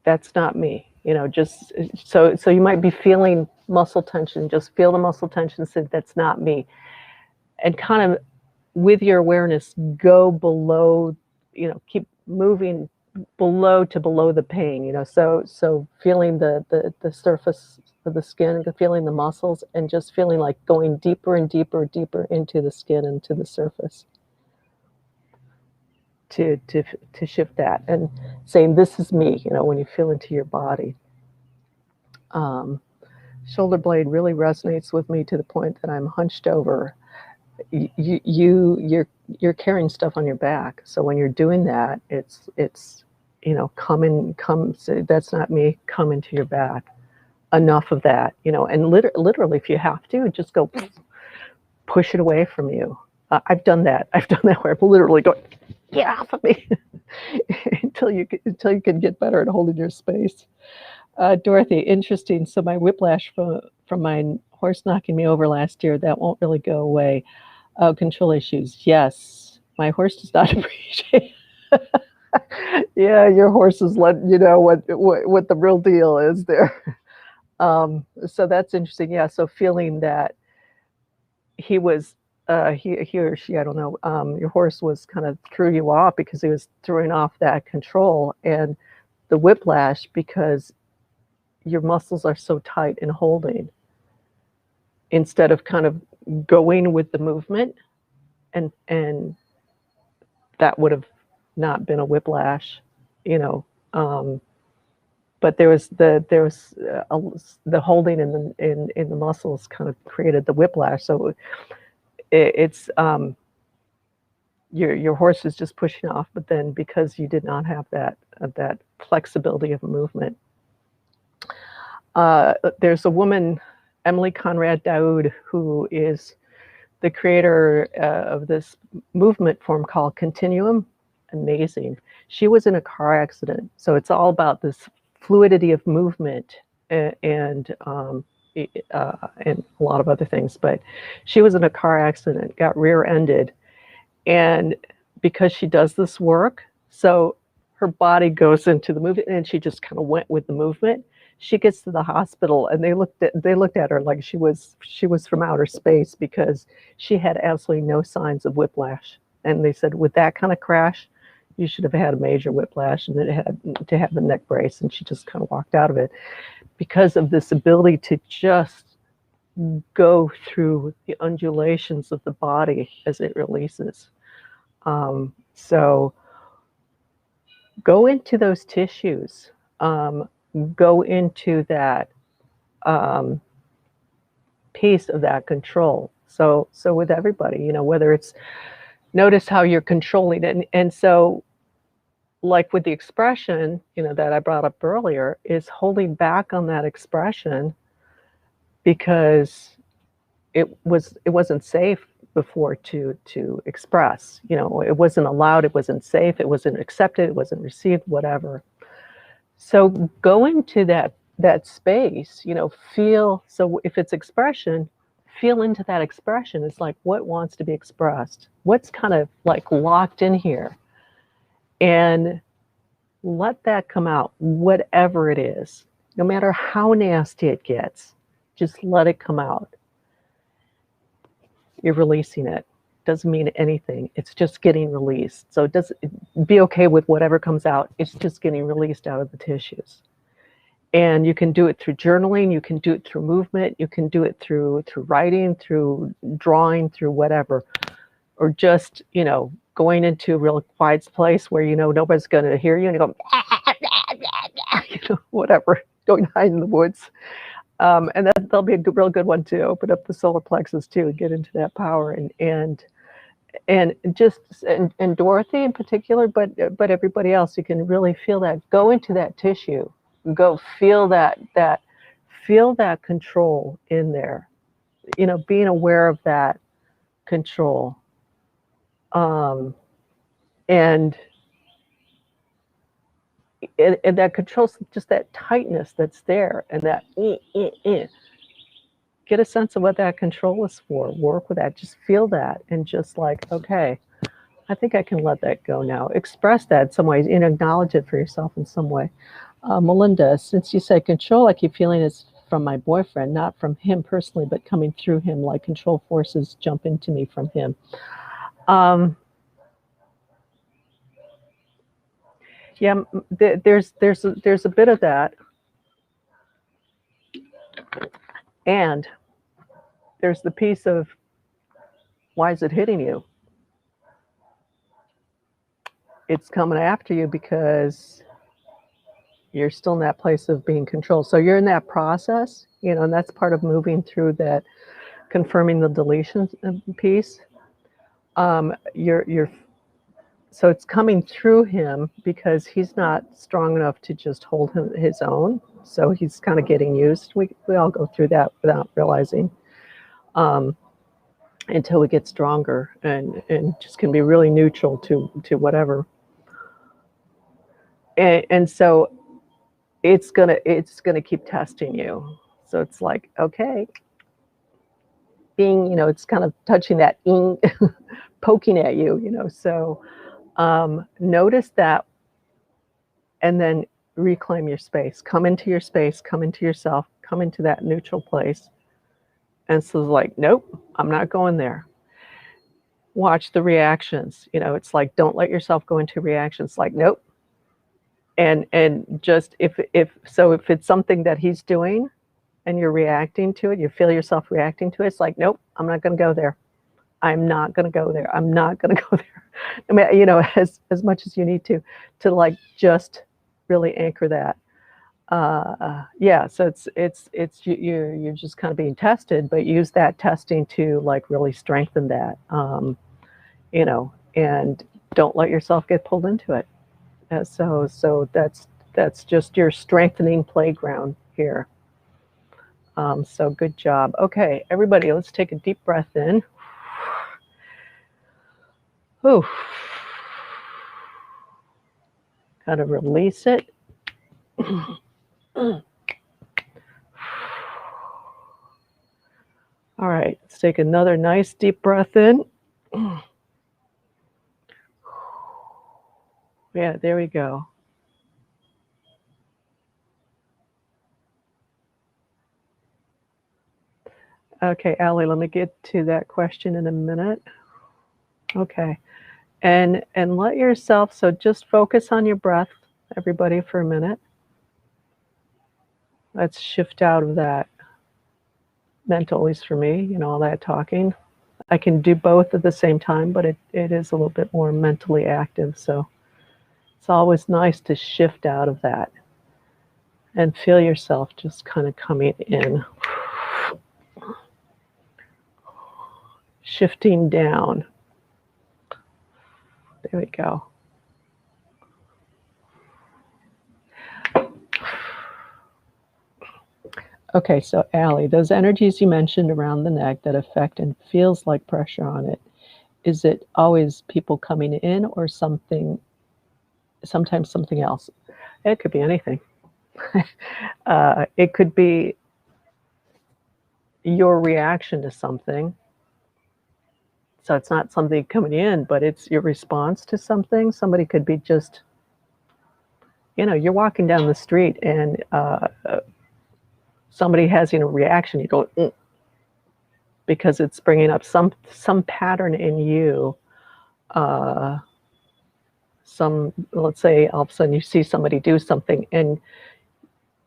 That's not me. just so you might be feeling muscle tension. Just feel the muscle tension. Say, that's not me. And kind of with your awareness, go below, keep moving below the pain, so feeling the surface of the skin, feeling the muscles, and just feeling like going deeper and deeper into the skin and to the surface to shift that, and saying, this is me, when you feel into your body. Shoulder blade really resonates with me to the point that I'm hunched over. You're carrying stuff on your back, so when you're doing that, it's come, say, that's not me, come into your back. Enough of that, and literally, if you have to, just go push it away from you. I've done that where I've literally go, get off of me, until you can get better at holding your space. Dorothy, interesting. So my whiplash from my horse knocking me over last year, that won't really go away. Control issues. Yes, my horse does not appreciate. Yeah, your horse is letting you know what the real deal is there. So that's interesting. Yeah, so feeling that he was, he or she, I don't know, your horse was kind of threw you off because he was throwing off that control, and the whiplash because your muscles are so tight and holding, instead of kind of going with the movement, and that would have not been a whiplash, but there was the holding in the muscles kind of created the whiplash. So it's your horse is just pushing off, but then because you did not have that flexibility of movement. There's a woman, Emily Conrad Daoud, who is the creator of this movement form called Continuum. Amazing. She was in a car accident, so it's all about this fluidity of movement and a lot of other things. But she was in a car accident, got rear-ended, and because she does this work, so her body goes into the movement, and she just kind of went with the movement. She gets to the hospital, and they looked at her like she was from outer space, because she had absolutely no signs of whiplash. And they said, with that kind of crash, you should have had a major whiplash, and it had to have a neck brace. And she just kind of walked out of it because of this ability to just go through the undulations of the body as it releases. So go into those tissues. Go into that piece of that control. So with everybody, whether it's, notice how you're controlling it. And so, like with the expression, that I brought up earlier, is holding back on that expression because it wasn't safe before to express. It wasn't allowed, it wasn't safe, it wasn't accepted, it wasn't received, whatever. So go into that space, feel. So if it's expression, feel into that expression. It's like, what wants to be expressed? What's kind of like locked in here? And let that come out, whatever it is, no matter how nasty it gets, just let it come out. You're releasing it. Doesn't mean anything. It's just getting released. So be okay with whatever comes out. It's just getting released out of the tissues. And you can do it through journaling. You can do it through movement. You can do it through writing, through drawing, through whatever, or just going into a real quiet place where nobody's going to hear you, and you go whatever, going hide in the woods. And that'll be a real good one to open up the solar plexus too, and get into that power, and Dorothy in particular, but everybody else, you can really feel that. Go into that tissue, go feel that control in there, being aware of that control, and that control, just that tightness that's there, and that get a sense of what that control is for. Work with that. Just feel that, and just like, okay, I think I can let that go now. Express that in some ways, acknowledge it for yourself in some way. Melinda, since you said control, I keep feeling it's from my boyfriend, not from him personally, but coming through him, like control forces jump into me from him. Yeah, there's a bit of that, and there's the piece of why is it hitting you? It's coming after you because you're still in that place of being controlled. So you're in that process, you know, and that's part of moving through that, confirming the deletion piece. So it's coming through him because he's not strong enough to just hold his own. So he's kind of getting used. We all go through that without realizing, until we get stronger and just can be really neutral to whatever. And so it's gonna keep testing you. So it's like, okay, being, you know, it's kind of touching that poking at you, you know. So notice that, and then reclaim your space. Come into your space, come into yourself, come into that neutral place. And so it's like, nope, I'm not going there. Watch the reactions. You know, it's like, don't let yourself go into reactions. Like, nope. And just if it's something that he's doing and you're reacting to it, you feel yourself reacting to it, it's like, nope, I'm not going to go there. I'm not going to go there. I'm not going to go there. I mean, you know, as much as you need to like just really anchor that. Yeah, so it's you're just kind of being tested, but use that testing to like really strengthen that, you know, and don't let yourself get pulled into it. So that's just your strengthening playground here. So good job. Okay, everybody, let's take a deep breath in. Ooh. Kind of release it. All right, let's take another nice deep breath in. Yeah, there we go. Okay, Allie, let me get to that question in a minute. Okay, and let yourself, so just focus on your breath, everybody, for a minute. Let's shift out of that mental, at least for me, you know, all that talking. I can do both at the same time, but it is a little bit more mentally active. So it's always nice to shift out of that and feel yourself just kind of coming in. Shifting down. There we go. Okay, so Allie, those energies you mentioned around the neck that affect and feels like pressure on it, is it always people coming in or something, sometimes something else? It could be anything. It could be your reaction to something. So it's not something coming in, but it's your response to something. Somebody could be just, you know, you're walking down the street and somebody has, you know, reaction. You go, because it's bringing up some pattern in you. Let's say all of a sudden you see somebody do something, and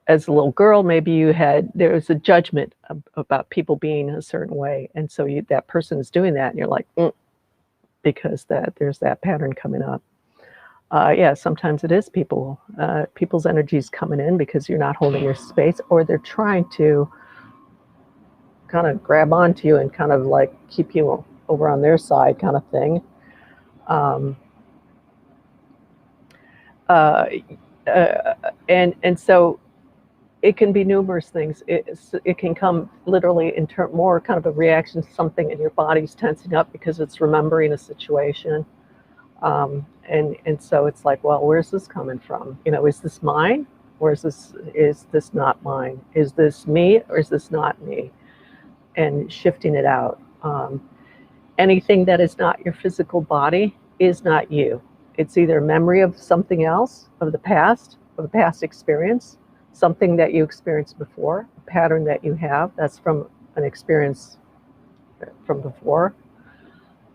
as a little girl, maybe there was a judgment about people being a certain way, and so that person is doing that, and you're like, because there's that pattern coming up. Yeah, sometimes it is people's energies coming in because you're not holding your space, or they're trying to kind of grab onto you and kind of like keep you over on their side, kind of thing. And so it can be numerous things. It can come literally in more kind of a reaction to something, and your body's tensing up because it's remembering a situation. And so it's like, well, where's this coming from? You know, is this mine, or is this not mine? Is this me, or is this not me? And shifting it out. Anything that is not your physical body is not you. It's either a memory of something else, of the past, of a past experience, something that you experienced before, a pattern that you have that's from an experience from before.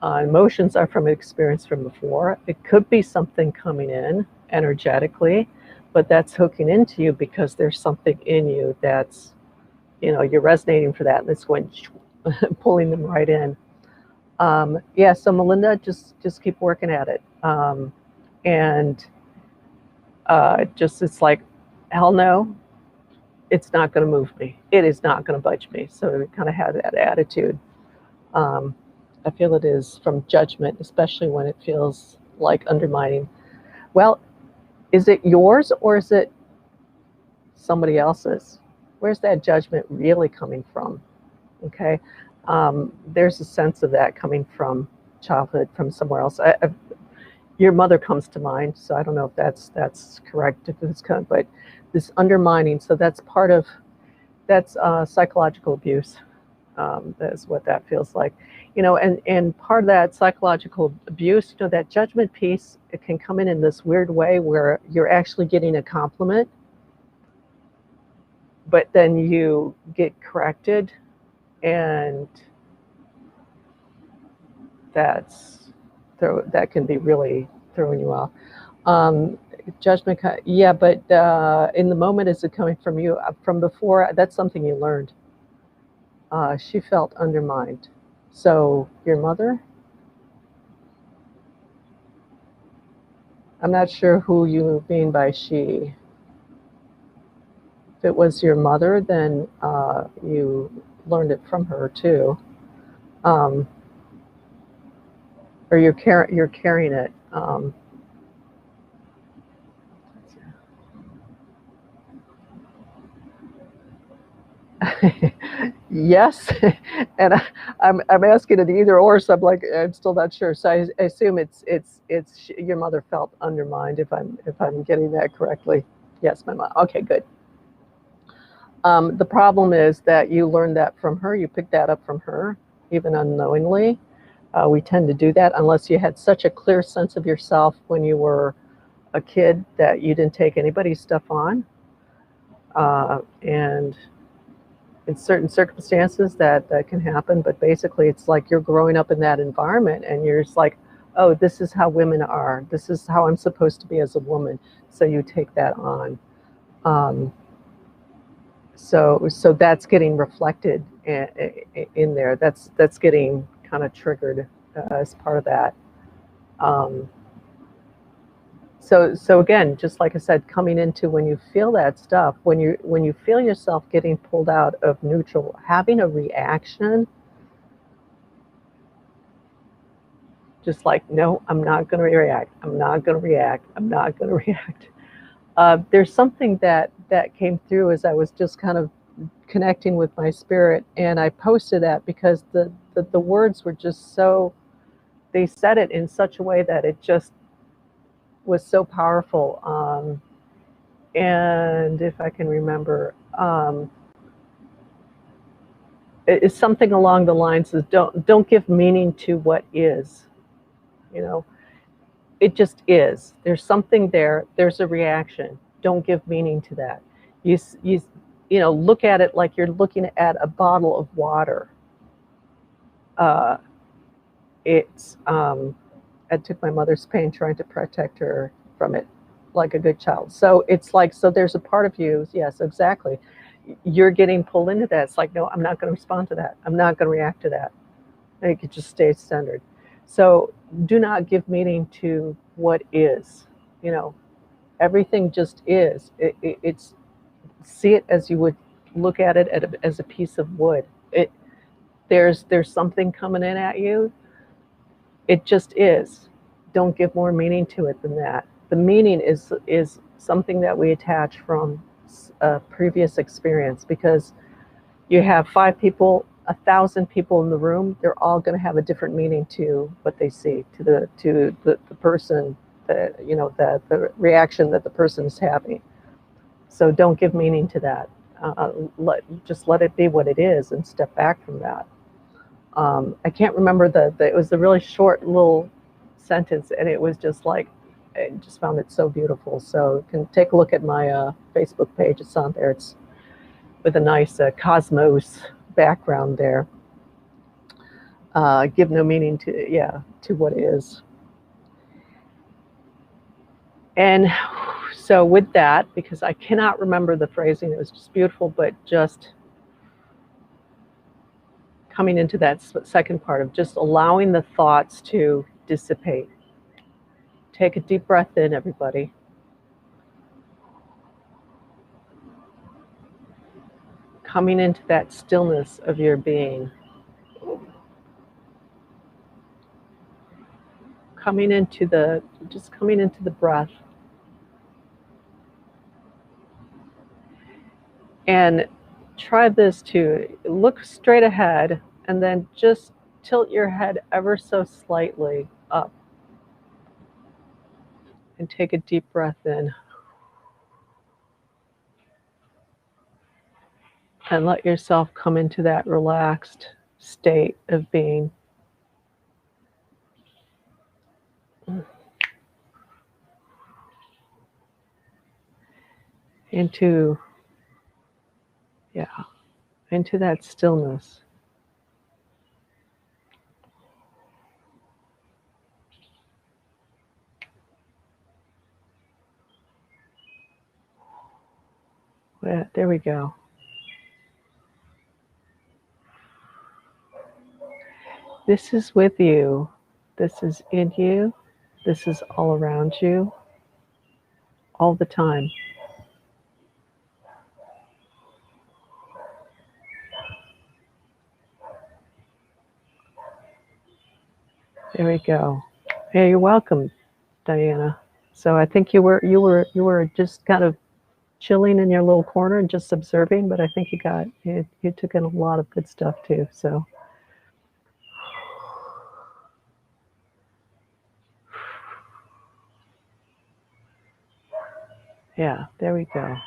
Emotions are from an experience from before. It could be something coming in energetically, but that's hooking into you because there's something in you that's, you're resonating for that, and it's going pulling them right in. Yeah, so Melinda, just keep working at it. And it's like, hell no, it's not going to move me. It is not going to budge me. So we kind of have that attitude. I feel it is from judgment, especially when it feels like undermining. Well, is it yours or is it somebody else's? Where's that judgment really coming from? Okay. There's a sense of that coming from childhood, from somewhere else. Your mother comes to mind, so I don't know if that's correct, if it's kind of, but this undermining. So that's psychological abuse. That's what that feels like, and part of that psychological abuse, that judgment piece, it can come in this weird way where you're actually getting a compliment, but then you get corrected, and that can be really throwing you off. Judgment, yeah, but in the moment, is it coming from you? From before, that's something you learned. She felt undermined. So your mother? I'm not sure who you mean by she. If it was your mother, then you learned it from her too. Or you're carrying it. Yes, and I'm asking it either or, so I'm still not sure. So I assume it's your mother felt undermined, if I'm getting that correctly. Yes, my mom. Okay, good. The problem is that you learned that from her. You picked that up from her, even unknowingly. We tend to do that unless you had such a clear sense of yourself when you were a kid that you didn't take anybody's stuff on, and in certain circumstances that can happen, but basically it's like you're growing up in that environment and you're just like, oh, this is how women are. This is how I'm supposed to be as a woman. So you take that on. So that's getting reflected in there. That's getting kind of triggered as part of that. So again, just like I said, coming into when you feel that stuff, when you feel yourself getting pulled out of neutral, having a reaction, just like, no, I'm not going to react. I'm not going to react. I'm not going to react. There's something that came through as I was just kind of connecting with my spirit, and I posted that because the words were just so, they said it in such a way that it just was so powerful. And if I can remember, it's something along the lines of don't give meaning to what is. It just is. There's something there. There's a reaction. Don't give meaning to that. You look at it like you're looking at a bottle of water. I took my mother's pain trying to protect her from it like a good child. So it's like, so there's a part of you, yes, exactly. You're getting pulled into that. It's like, no, I'm not going to respond to that. I'm not going to react to that. And it could just stay centered. So do not give meaning to what is. Everything just is. It's see it as you would look at it as a piece of wood. There's something coming in at you. It just is. Don't give more meaning to it than that. The meaning is something that we attach from a previous experience, because you have 5 people, 1,000 people in the room, they're all going to have a different meaning to what they see, to the person, the reaction that the person is having. So don't give meaning to that. Just let it be what it is and step back from that. I can't remember it was a really short little sentence, and it was just like, I just found it so beautiful. So you can take a look at my Facebook page. It's on there. It's with a nice cosmos background there. Give no meaning to what is. And so with that, because I cannot remember the phrasing, it was just beautiful, but just coming into that second part of just allowing the thoughts to dissipate. Take a deep breath in, everybody. Coming into that stillness of your being. Coming into the breath. And try this too. Look straight ahead and then just tilt your head ever so slightly up. And take a deep breath in. And let yourself come into that relaxed state of being. Into that stillness. Yeah, there we go. This is with you. This is in you. This is all around you. All the time. There we go. Hey, you're welcome, Diana. So I think you were just kind of chilling in your little corner and just observing, but I think you took in a lot of good stuff too. So yeah, there we go.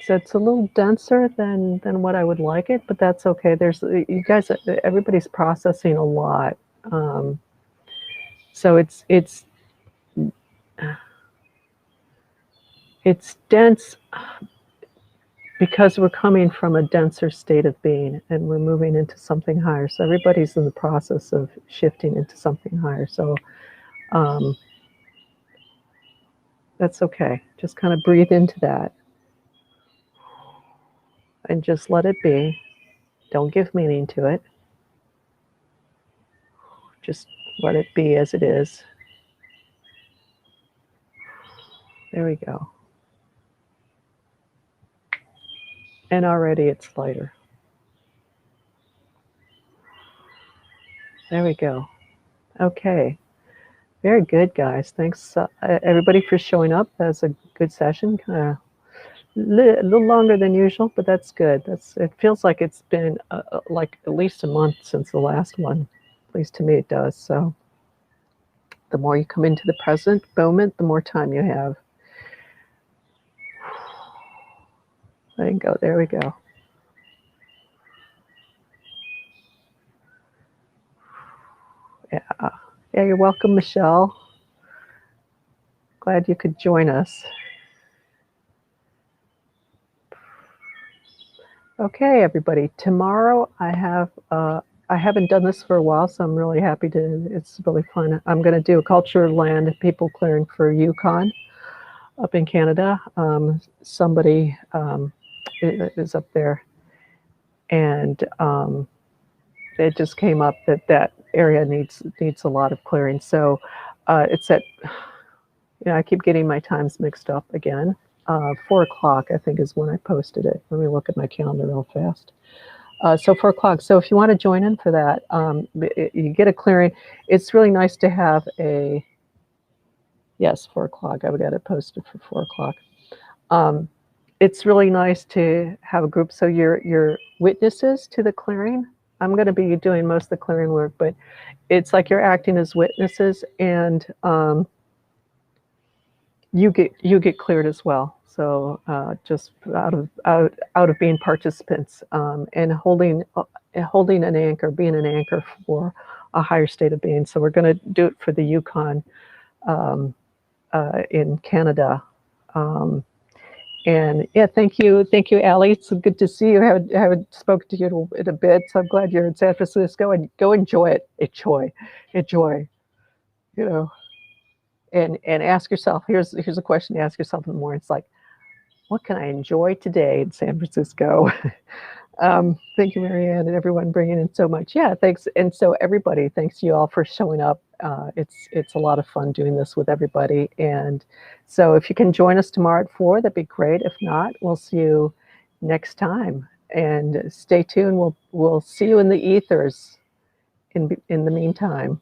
So it's a little denser than what I would like it, but that's okay. There's you guys, everybody's processing a lot, so it's dense because we're coming from a denser state of being and we're moving into something higher. So everybody's in the process of shifting into something higher. So that's okay. Just kind of breathe into that and just let it be. Don't give meaning to it. Just let it be as it is. There we go. And already it's lighter. There we go. Okay. Very good, guys. Thanks, everybody, for showing up. That was a good session. Kind of a little longer than usual, but that's good. It feels like it's been like at least a month since the last one. At least to me it does. So the more you come into the present moment, the more time you have. There you go. There we go. Yeah. Yeah, you're welcome, Michelle. Glad you could join us. Okay, everybody. Tomorrow I haven't done this for a while, so I'm really happy to. It's really fun. I'm going to do a culture land people clearing for Yukon up in Canada. Somebody is up there, and it just came up that area needs a lot of clearing. So it's at, I keep getting my times mixed up again. 4 o'clock, I think, is when I posted it. Let me look at my calendar real fast. So 4 o'clock. So if you want to join in for that, you get a clearing. It's really nice to have a, yes, 4 o'clock. I would get it posted for 4 o'clock. It's really nice to have a group. So you're witnesses to the clearing. I'm going to be doing most of the clearing work, but it's like you're acting as witnesses, and you get cleared as well. So just out of being participants and holding holding an anchor, being an anchor for a higher state of being. So we're going to do it for the Yukon in Canada. And yeah, thank you, Allie. It's good to see you. I haven't spoken to you in a bit, so I'm glad you're in San Francisco. And go enjoy it, enjoy. You know, and ask yourself. Here's a question to ask yourself in the morning. It's like, what can I enjoy today in San Francisco? Thank you, Marianne, and everyone bringing in so much. Yeah, thanks. And so everybody, thanks you all for showing up. It's a lot of fun doing this with everybody. And so if you can join us tomorrow at 4, that'd be great. If not, we'll see you next time. And stay tuned. We'll see you in the ethers in the meantime.